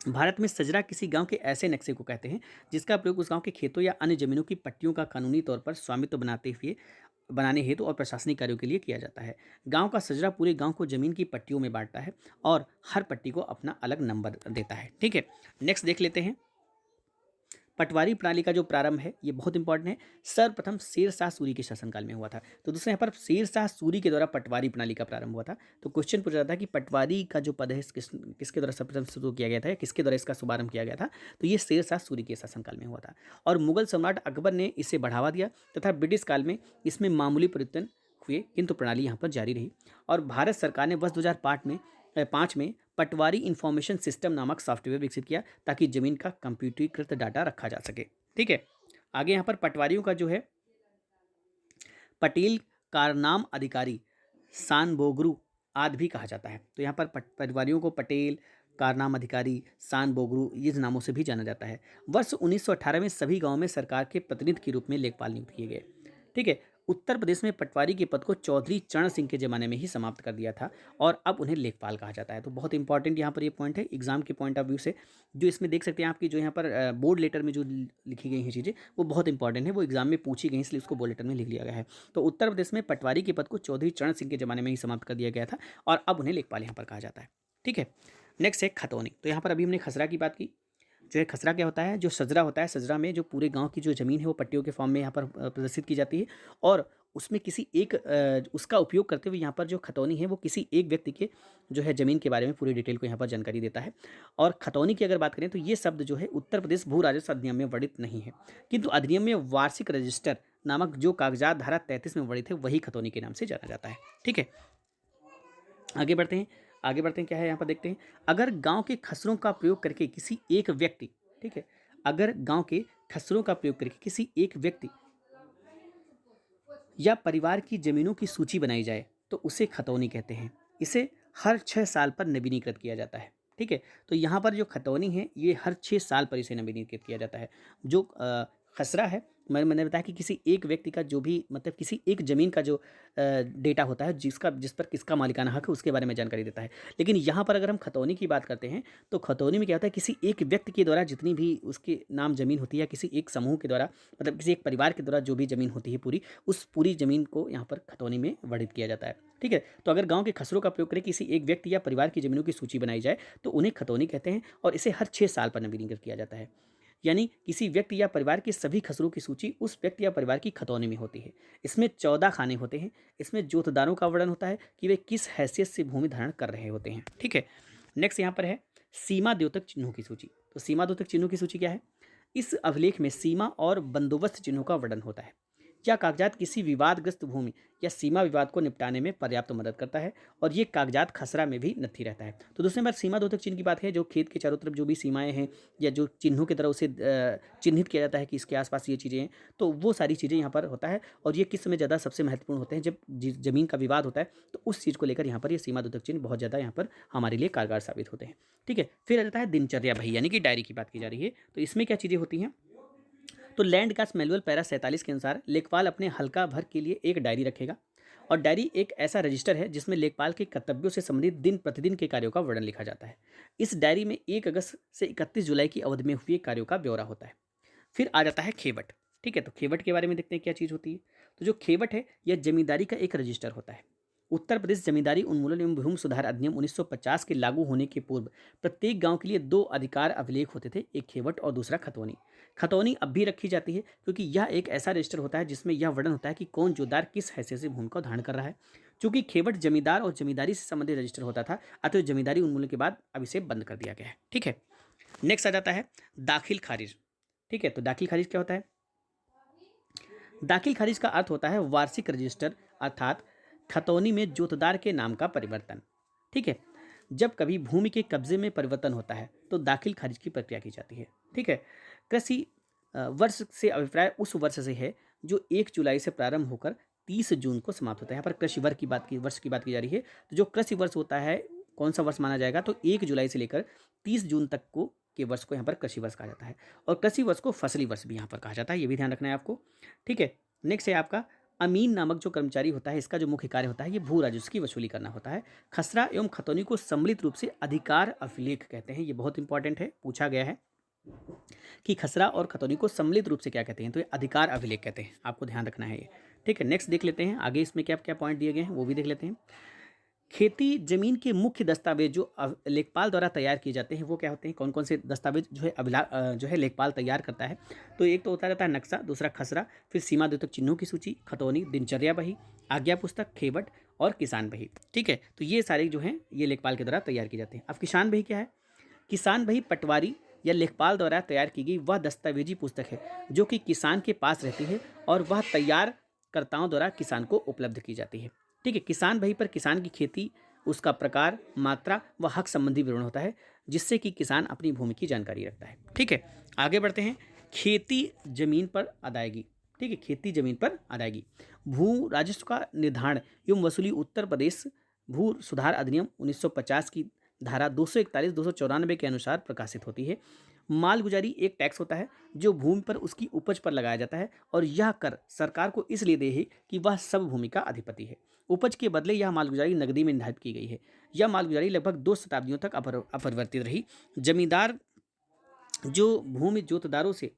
भारत में सजरा किसी गांव के ऐसे नक्शे को कहते हैं जिसका प्रयोग उस गांव के खेतों या अन्य जमीनों की पट्टियों का कानूनी तौर पर स्वामित्व बनाने हेतु और प्रशासनिक कार्यों के लिए किया जाता है। गांव का सजरा पूरे गांव को जमीन की पट्टियों में बांटता है और हर पट्टी को अपना अलग नंबर देता है। ठीक है, नेक्स्ट देख लेते हैं पटवारी प्रणाली का जो प्रारंभ है ये बहुत इंपॉर्टेंट है। सर्वप्रथम शेर शाह सूरी के शासनकाल में हुआ था। तो दोस्तों यहाँ पर शेर शाह सूरी के द्वारा पटवारी प्रणाली का प्रारंभ हुआ था। तो क्वेश्चन पूछा जाता है कि पटवारी का जो पद है किसके द्वारा सर्वप्रथम शुरू किया गया था या किसके द्वारा इसका शुभारंभ किया गया था। तो ये शेर शाह सूरी के शासनकाल में हुआ था और मुगल सम्राट अकबर ने इसे बढ़ावा दिया तथा ब्रिटिश काल में इसमें मामूली परिवर्तन हुए, किंतु प्रणाली यहाँ पर जारी रही। और भारत सरकार ने वर्ष 2005 में पटवारी इंफॉर्मेशन सिस्टम नामक सॉफ्टवेयर विकसित किया ताकि जमीन का कंप्यूटरीकृत डाटा रखा जा सके। ठीक है, आगे यहाँ पर पटवारियों का जो है पटेल कारनाम अधिकारी, सानबोगरू आदि भी कहा जाता है। तो यहाँ पर पटवारियों को पटेल, कारनाम अधिकारी, सानबोगरू ये नामों से भी जाना जाता है। वर्ष 1918 में सभी गांवों में सरकार के प्रतिनिधि के रूप में लेखपाल नियुक्त किए गए। ठीक है, उत्तर प्रदेश में पटवारी के पद को चौधरी चरण सिंह के ज़माने में ही समाप्त कर दिया था और अब उन्हें लेखपाल कहा जाता है। तो बहुत इंपॉर्टेंट यहाँ पर ये पॉइंट है एग्जाम के पॉइंट ऑफ व्यू से। जो इसमें देख सकते हैं आपकी जो यहाँ पर बोर्ड लेटर में जो लिखी गई हैं चीज़ें वो बहुत इंपॉर्टेंट है, वो एग्जाम में पूछी गई इसलिए उसको बोर्ड लेटर में लिख लिया गया है। तो उत्तर प्रदेश में पटवारी के पद को चौधरी चरण सिंह के ज़माने में ही समाप्त कर दिया गया था और अब उन्हें लेखपाल यहाँ पर कहा जाता है। ठीक है, नेक्स्ट है खतौनी। तो यहाँ पर अभी हमने खसरा की बात की। जो है खसरा क्या होता है, जो सजरा होता है, सजरा में जो पूरे गांव की जो ज़मीन है वो पट्टियों के फॉर्म में यहाँ पर प्रदर्शित की जाती है और उसमें किसी एक उसका उपयोग करते हुए यहाँ पर जो खतौनी है वो किसी एक व्यक्ति के जो है ज़मीन के बारे में पूरी डिटेल को यहाँ पर जानकारी देता है। और खतौनी की अगर बात करें तो ये शब्द जो है उत्तर प्रदेश भू राजस्व अधिनियम में वर्णित नहीं है, किंतु अधिनियम में वार्षिक रजिस्टर नामक जो कागजात धारा 33 में वर्णित है वही खतौनी के नाम से जाना जाता है। ठीक है, आगे बढ़ते हैं। क्या है यहाँ पर देखते हैं। अगर गांव के खसरों का प्रयोग करके किसी एक व्यक्ति, ठीक है, अगर गांव के खसरों का प्रयोग करके किसी एक व्यक्ति या परिवार की जमीनों की सूची बनाई जाए तो उसे खतौनी कहते हैं। इसे हर 6 साल पर नवीनीकृत किया जाता है। ठीक है, तो यहाँ पर जो खतौनी है ये हर 6 साल पर इसे नवीनीकृत किया जाता है। जो खसरा है मैंने बताया कि किसी एक व्यक्ति का जो भी मतलब किसी एक ज़मीन का जो डेटा होता है जिस पर किसका मालिकाना हक है उसके बारे में जानकारी देता है। लेकिन यहाँ पर अगर हम खतौनी की बात करते हैं तो खतौनी में क्या होता है, किसी एक व्यक्ति के द्वारा जितनी भी उसके नाम ज़मीन होती है या किसी एक समूह के द्वारा मतलब किसी एक परिवार के द्वारा जो भी ज़मीन होती है उस पूरी ज़मीन को यहाँ पर खतौनी में वर्णित किया जाता है। ठीक है, तो अगर गाँव के खसरों का प्रयोग करके किसी एक व्यक्ति या परिवार की ज़मीनों की सूची बनाई जाए तो उन्हें खतौनी कहते हैं और इसे हर 6 साल पर नवीनीकृत किया जाता है। यानी किसी व्यक्ति या परिवार के सभी खसरों की सूची उस व्यक्ति या परिवार की खतौनी में होती है। इसमें 14 खाने होते हैं। इसमें जोतदारों का वर्णन होता है कि वे किस हैसियत से भूमि धारण कर रहे होते हैं। ठीक है, नेक्स्ट यहाँ पर है सीमा द्योतक चिन्हों की सूची। तो सीमा द्योतक चिन्हों की सूची क्या है? इस अभिलेख में सीमा और बंदोबस्त चिन्हों का वर्णन होता है। यह कागजात किसी विवादग्रस्त भूमि या सीमा विवाद को निपटाने में पर्याप्त मदद करता है और ये कागजात खसरा में भी नथी रहता है। तो दूसरी बार सीमा द्योतक चिन्ह की बात है, जो खेत के चारों तरफ जो भी सीमाएं हैं या जो चिन्हों की तरह उसे चिन्हित किया जाता है कि इसके आसपास ये चीज़ें हैं, तो वो सारी चीज़ें यहाँ पर होता है। और ये किस समय ज़्यादा सबसे महत्वपूर्ण होते हैं? जब ज़मीन का विवाद होता है, तो उस चीज़ को लेकर यहाँ पर ये सीमा द्योतक चिन्ह बहुत ज़्यादा यहाँ पर हमारे लिए कारगर साबित होते हैं। ठीक है, फिर आ जाता है दिनचर्या बही, यानी कि डायरी की बात की जा रही है। तो इसमें क्या चीज़ें होती हैं? तो लैंड कास्ट मैनुअल पैरा 47 के अनुसार लेखपाल अपने हल्का भर के लिए एक डायरी रखेगा। और डायरी एक ऐसा रजिस्टर है जिसमें लेखपाल के कर्तव्यों से संबंधित दिन प्रतिदिन के कार्यों का वर्णन लिखा जाता है। इस डायरी में 1 अगस्त से 31 जुलाई की अवधि में हुए कार्यों का ब्यौरा होता है। फिर आ जाता है खेवट। ठीक है, तो खेवट के बारे में देखते हैं क्या चीज़ होती है। तो जो खेवट है, यह जमींदारी का एक रजिस्टर होता है। उत्तर प्रदेश जमींदारी उन्मूलन एवं भूमि सुधार अधिनियम 1950 के लागू होने के पूर्व प्रत्येक गांव के लिए 2 अधिकार अभिलेख होते थे, एक खेवट और दूसरा खतौनी। खतौनी अब भी रखी जाती है क्योंकि यह एक ऐसा रजिस्टर होता है जिसमें यह वर्णन होता है कि कौन जोतदार किस हैसियत से भूमि को धारण कर रहा है। चूंकि खेवट जमींदार और जमींदारी से संबंधित रजिस्टर होता था, अतः जमींदारी उन्मूलन के बाद अब इसे बंद कर दिया गया है। ठीक है, नेक्स्ट आ जाता है दाखिल खारिज। ठीक है, तो दाखिल खारिज क्या होता है? दाखिल खारिज का अर्थ होता है वार्षिक रजिस्टर, अर्थात खतौनी में जोतदार के नाम का परिवर्तन। ठीक है, जब कभी भूमि के कब्जे में परिवर्तन होता है तो दाखिल खारिज की प्रक्रिया की जाती है। ठीक है, कृषि वर्ष से अभिप्राय उस वर्ष से है जो 1 जुलाई से प्रारंभ होकर 30 जून को समाप्त होता है। यहाँ पर कृषि वर्ष की बात की जा रही है। तो जो कृषि वर्ष होता है, कौन सा वर्ष माना जाएगा? तो 1 जुलाई से लेकर 30 जून तक को के वर्ष को यहाँ पर कृषि वर्ष कहा जाता है। और कृषि वर्ष को फसली वर्ष भी यहाँ पर कहा जाता है, ये भी ध्यान रखना है आपको। ठीक है, नेक्स्ट है आपका अमीन नामक जो कर्मचारी होता है, इसका जो मुख्य कार्य होता है ये भू राजस्व की वसूली करना होता है। खसरा एवं खतौनी को सम्मिलित रूप से अधिकार अभिलेख कहते हैं। ये बहुत इंपॉर्टेंट है, पूछा गया है कि खसरा और खतौनी को सम्मिलित रूप से क्या कहते हैं? तो ये अधिकार अभिलेख कहते हैं, आपको ध्यान रखना है ये। ठीक है, नेक्स्ट देख लेते हैं आगे इसमें क्या क्या पॉइंट दिए गए हैं वो भी देख लेते हैं। खेती जमीन के मुख्य दस्तावेज जो लेखपाल द्वारा तैयार किए जाते हैं वो क्या होते हैं? कौन कौन से दस्तावेज जो है जो है लेखपाल तैयार करता है? तो एक तो होता रहता है नक्शा, दूसरा खसरा, फिर सीमा द्योतक चिन्हों की सूची, खतौनी, दिनचर्या बही, आज्ञा पुस्तक, खेवट और किसान बही। ठीक है, तो ये सारे जो हैं ये लेखपाल के द्वारा तैयार किए जाते हैं। अब किसान बही क्या है? किसान बही पटवारी या लेखपाल द्वारा तैयार की गई वह दस्तावेजी पुस्तक है जो कि किसान के पास रहती है और वह तैयार कर्ताओं द्वारा किसान को उपलब्ध की जाती है। ठीक है, किसान बही पर किसान की खेती, उसका प्रकार, मात्रा व हक संबंधी विवरण होता है जिससे कि किसान अपनी भूमि की जानकारी रखता है। ठीक है, आगे बढ़ते हैं। खेती जमीन पर अदायगी। ठीक है, खेती जमीन पर अदायगी। भू राजस्व का निर्धारण एवं वसूली उत्तर प्रदेश भू सुधार अधिनियम 1950 की धारा 241 294 के अनुसार प्रकाशित होती है। मालगुजारी एक टैक्स होता है जो भूमि पर उसकी उपज पर लगाया जाता है और यह कर सरकार को इसलिए दे है कि वह सब भूमि का अधिपति है। उपज के बदले यह मालगुजारी नकदी में निर्धारित की गई है। यह मालगुजारी लगभग 2 शताब्दियों तक अपरिवर्तित रही। जमींदार जो भूमि जोतदारों से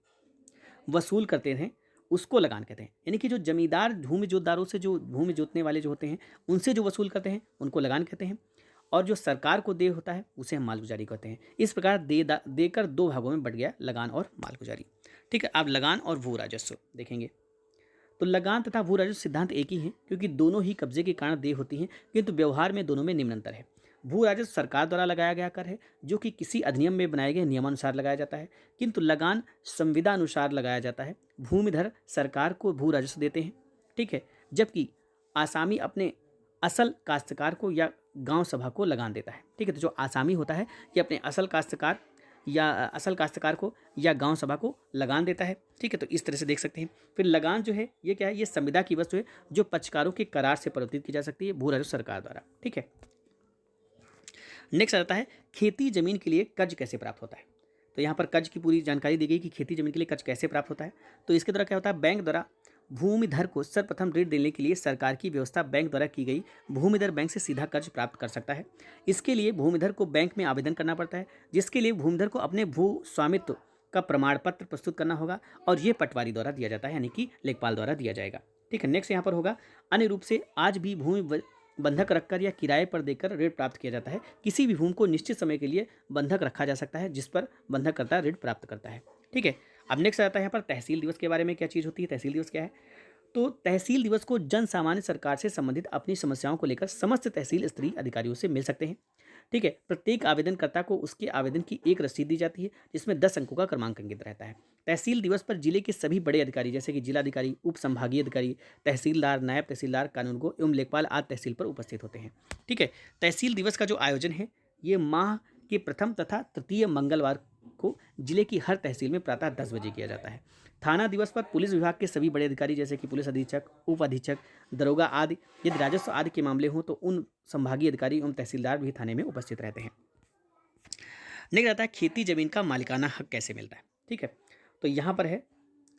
वसूल करते हैं उसको लगान कहते हैं, यानी कि जो जमींदार भूमि जोतदारों से, जो भूमि जोतने वाले जो होते हैं, उनसे जो वसूल करते हैं उनको लगान कहते हैं। और जो सरकार को दे होता है उसे हम मालगुजारी कहते हैं। इस प्रकार देकर 2 भागों में बट गया लगान और मालगुजारी। ठीक है, अब लगान और भू राजस्व देखेंगे। तो लगान तथा भू राजस्व सिद्धांत एक ही है क्योंकि दोनों ही कब्जे के कारण देय होती हैं, किंतु व्यवहार में दोनों में निम्न अंतर है। भू राजस्व सरकार द्वारा लगाया गया कर है जो कि किसी अधिनियम में बनाए गए नियमानुसार लगाया जाता है, किंतु लगान संविदा अनुसार लगाया जाता है। भूमिधर सरकार को भू राजस्व देते हैं। ठीक है, जबकि आसामी अपने असल काश्तकार को या गांव सभा को लगान देता है। ठीक है, तो जो आसामी होता है ये अपने असल काश्तकार को या गांव सभा को लगान देता है। ठीक है, तो इस तरह से देख सकते हैं। फिर लगान जो है ये क्या है? ये संविदा की वस्तु है जो पक्षकारों के करार से परिवर्तित की जा सकती है भू राजस्व सरकार द्वारा। ठीक है, नेक्स्ट आता है खेती जमीन के लिए कर्ज कैसे प्राप्त होता है। तो यहाँ पर कर्ज की पूरी जानकारी दी गई कि खेती जमीन के लिए कर्ज कैसे प्राप्त होता है। तो इसके द्वारा क्या होता है? बैंक द्वारा भूमिधर को सर्वप्रथम ऋण देने के लिए सरकार की व्यवस्था बैंक द्वारा की गई। भूमिधर बैंक से सीधा कर्ज प्राप्त कर सकता है। इसके लिए भूमिधर को बैंक में आवेदन करना पड़ता है, जिसके लिए भूमिधर को अपने भू स्वामित्व का प्रमाण पत्र प्रस्तुत करना होगा और ये पटवारी द्वारा दिया जाता है, यानी कि लेखपाल द्वारा दिया जाएगा। ठीक है, नेक्स्ट यहाँ पर होगा अन्य रूप से आज भी भूमि बंधक रखकर या किराए पर देकर ऋण प्राप्त किया जाता है। किसी भी भूमि को निश्चित समय के लिए बंधक रखा जा सकता है जिस पर बंधक करता ऋण प्राप्त करता है। ठीक है, अब नेक्स्ट आता है यहाँ पर तहसील दिवस के बारे में। क्या चीज़ होती है तहसील दिवस? क्या है? तो तहसील दिवस को जन सामान्य सरकार से संबंधित अपनी समस्याओं को लेकर समस्त तहसील स्तरीय अधिकारियों से मिल सकते हैं। ठीक है, प्रत्येक आवेदनकर्ता को उसके आवेदन की एक रसीद दी जाती है जिसमें 10 अंकों का क्रमांक अंकित रहता है। तहसील दिवस पर जिले के सभी बड़े अधिकारी जैसे कि जिलाधिकारी, उप संभागीय अधिकारी, तहसीलदार, नायब तहसीलदार, कानूनगो एवं लेखपाल आदि तहसील पर उपस्थित होते हैं। ठीक है, तहसील दिवस का जो आयोजन है ये माह के प्रथम तथा तृतीय मंगलवार को जिले की हर तहसील में प्रातः 10 बजे किया जाता है। थाना दिवस पर पुलिस विभाग के सभी बड़े अधिकारी जैसे कि पुलिस अधीक्षक, उप अधीक्षक, दरोगा आदि, यदि राजस्व आदि के मामले हों तो उन संभागीय अधिकारी एवं तहसीलदार भी थाने में उपस्थित रहते हैं। नेक्स्ट आता है खेती जमीन का मालिकाना हक कैसे मिलता है। ठीक है, तो यहाँ पर है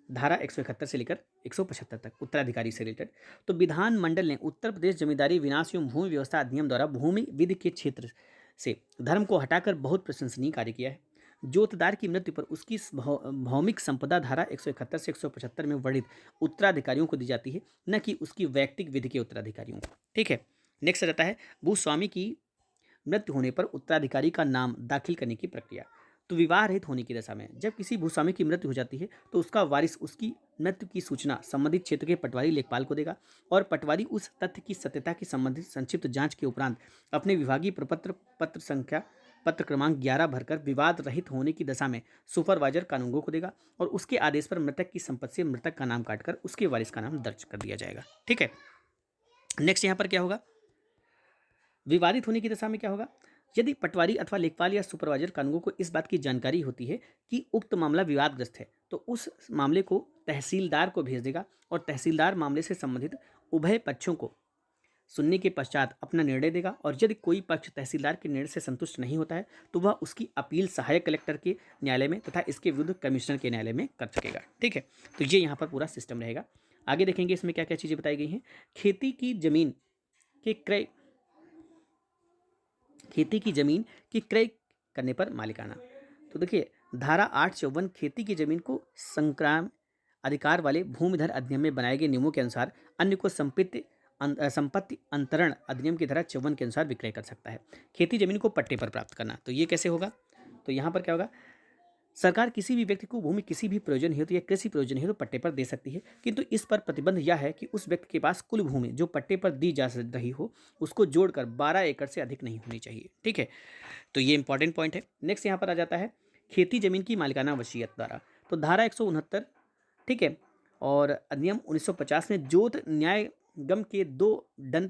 धारा 171 से लेकर 175 तक उत्तराधिकारी से रिलेटेड। तो विधान मंडल ने उत्तर प्रदेश जमींदारी विनाश एवं भूमि व्यवस्था अधिनियम द्वारा भूमि विधि के क्षेत्र से धर्म को हटाकर बहुत प्रशंसनीय कार्य किया है। जोतदार की मृत्यु पर उसकी भौमिक संपदा धारा 171 से 175 में वर्णित उत्तराधिकारियों को दी जाती है, न कि उसकी वैयक्तिक विधि के उत्तराधिकारियों को। ठीक है, नेक्स्ट रहता है भूस्वामी की मृत्यु होने पर उत्तराधिकारी का नाम दाखिल करने की प्रक्रिया। तो विवाह रहित होने की दशा में जब किसी भूस्वामी की मृत्यु हो जाती है तो उसका वारिस उसकी मृत्यु की सूचना संबंधित क्षेत्र के पटवारी लेखपाल को देगा और पटवारी उस तथ्य की सत्यता की संबंधित संक्षिप्त जांच के उपरांत अपने विभागीय प्रपत्र पत्र संख्या पत्र क्रमांक 11 भरकर विवाद रहित होने की दशा में सुपरवाइजर कानूनगो को देगा और उसके आदेश पर मृतक की संपत्ति से मृतक का नाम काटकर उसके वारिस का नाम दर्ज कर दिया जाएगा। ठीक है, नेक्स्ट यहाँ पर क्या होगा, विवादित होने की दशा में क्या होगा, यदि पटवारी अथवा लेखपाल या सुपरवाइजर कानूनगो को इस बात की जानकारी होती है कि उक्त मामला विवादग्रस्त है तो उस मामले को तहसीलदार को भेज देगा और तहसीलदार मामले से संबंधित उभय पक्षों को सुनने के पश्चात अपना निर्णय देगा और यदि कोई पक्ष तहसीलदार के निर्णय से संतुष्ट नहीं होता है तो वह उसकी अपील सहायक कलेक्टर के न्यायालय में तथा इसके विरुद्ध कमिश्नर के न्यायालय में कर सकेगा। ठीक है, तो ये यहाँ पर पूरा सिस्टम रहेगा। आगे देखेंगे इसमें क्या क्या चीज़ें बताई गई हैं। खेती की जमीन के क्रय करने पर मालिकाना। तो देखिए धारा 854 खेती की जमीन को संक्राम अधिकार वाले भूमिधर अधिनियम में बनाए गए नियमों के अनुसार अन्य को संपत्ति अंतरण अधिनियम की धारा 54 के अनुसार विक्रय कर सकता है। खेती जमीन को पट्टे पर प्राप्त करना, तो ये कैसे होगा, तो यहाँ पर क्या होगा, सरकार किसी भी व्यक्ति को भूमि किसी भी प्रयोजन हेतु या कृषि प्रयोजन हेतु पट्टे पर दे सकती है, किंतु इस पर प्रतिबंध यह है कि उस व्यक्ति के पास कुल भूमि जो पट्टे पर दी जा रही हो उसको जोड़कर 12 एकड़ से अधिक नहीं होनी चाहिए। ठीक है, तो ये इंपॉर्टेंट पॉइंट है। नेक्स्ट यहाँ पर आ जाता है खेती जमीन की मालिकाना वसीयत द्वारा। तो धारा 169, ठीक है, और अधिनियम 1950 में जोत न्यायगम के 2 ढंग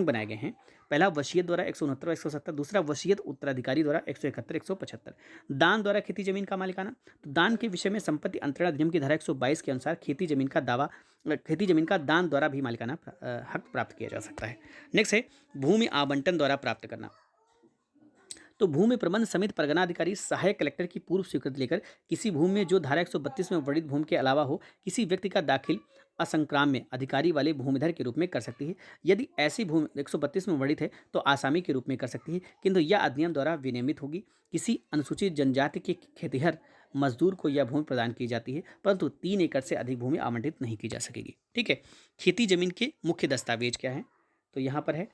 बनाए गए हैं। पहला वसीयत द्वारा 169 और 170, दूसरा वसीयत उत्तराधिकारी द्वारा 171 175। दान द्वारा खेती जमीन का मालिकाना। तो दान के विषय में संपत्ति अंतरण अधिनियम की धारा 122 के अनुसार खेती जमीन का दान द्वारा भी मालिकाना हक प्राप्त किया जा सकता है। नेक्स्ट है भूमि आवंटन द्वारा प्राप्त करना। तो भूमि प्रबंध समिति परगना अधिकारी सहायक कलेक्टर की पूर्व स्वीकृति लेकर किसी भूमि में जो धारा 132 में वर्णित भूमि के अलावा हो किसी व्यक्ति का दाखिल असंक्राम्य अधिकारी वाले भूमिधर के रूप में कर सकती है। यदि ऐसी भूमि 132 में वर्णित है तो आसामी के रूप में कर सकती है, किंतु यह अधिनियम द्वारा विनियमित होगी। किसी अनुसूचित जनजाति के खेतिहर मजदूर को यह भूमि प्रदान की जाती है, परंतु 3 एकड़ से अधिक भूमि आवंटित नहीं की जा सकेगी। ठीक है, खेती जमीन के मुख्य दस्तावेज क्या है, तो यहाँ पर है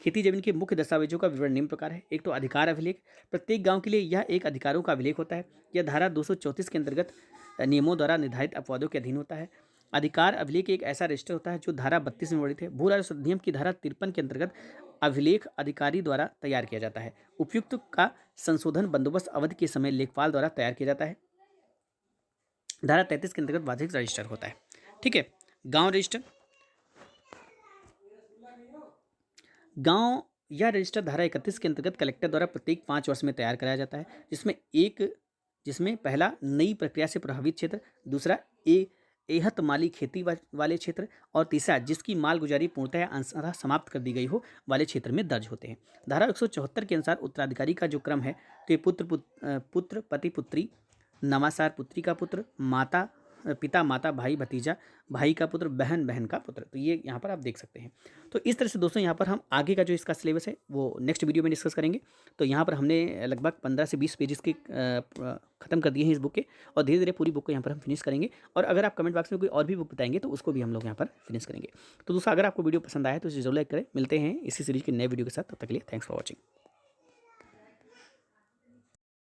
खेती जमीन के मुख्य दस्तावेजों का विवरण निम्न प्रकार है। एक तो अधिकार अभिलेख, प्रत्येक गांव के लिए यह एक अधिकारों का अभिलेख होता है। यह धारा 234 के अंतर्गत नियमों द्वारा निर्धारित अपवादों के अधीन होता है। अधिकार अभिलेख एक ऐसा रजिस्टर होता है जो धारा 32 में वर्णित है। भू राजस्व अधिनियम की धारा 53 के अंतर्गत अभिलेख अधिकारी द्वारा तैयार किया जाता है। उपयुक्त का संशोधन बंदोबस्त अवधि के समय लेखपाल द्वारा तैयार किया जाता है। धारा 33 के अंतर्गत वार्षिक रजिस्टर होता है। ठीक है, गाँव रजिस्टर, गांव या रजिस्टर धारा 31 के अंतर्गत कलेक्टर द्वारा प्रत्येक 5 वर्ष में तैयार कराया जाता है, जिसमें पहला नई प्रक्रिया से प्रभावित क्षेत्र, दूसरा एहत माली खेती वाले क्षेत्र और तीसरा जिसकी माल गुजारी पूर्णतः अंशतः समाप्त कर दी गई हो वाले क्षेत्र में दर्ज होते हैं। धारा 174 के अनुसार उत्तराधिकारी का जो क्रम है तो ये पुत्र पति पुत्री, नवासार पुत्री का पुत्र, पिता माता, भाई भतीजा, भाई का पुत्र, बहन बहन का पुत्र, तो ये यहाँ पर आप देख सकते हैं। तो इस तरह से दोस्तों यहाँ पर हम आगे का जो इसका सिलेबस है वो नेक्स्ट वीडियो में डिस्कस करेंगे। तो यहाँ पर हमने लगभग 15 से 20 पेजेस के खत्म कर दिए हैं इस बुक के, और धीरे धीरे पूरी बुक को यहाँ पर हम फिनिश करेंगे। और अगर आप कमेंट बॉक्स में कोई और भी बुक बताएंगे तो उसको भी हम लोग यहाँ पर फिनिश करेंगे। तो दोस्तों अगर आपको वीडियो पसंद आया तो इसे जरूर लाइक करें। मिलते हैं इसी सीरीज के नए वीडियो के साथ, तब तक के लिए थैंक्स फॉर वॉचिंग।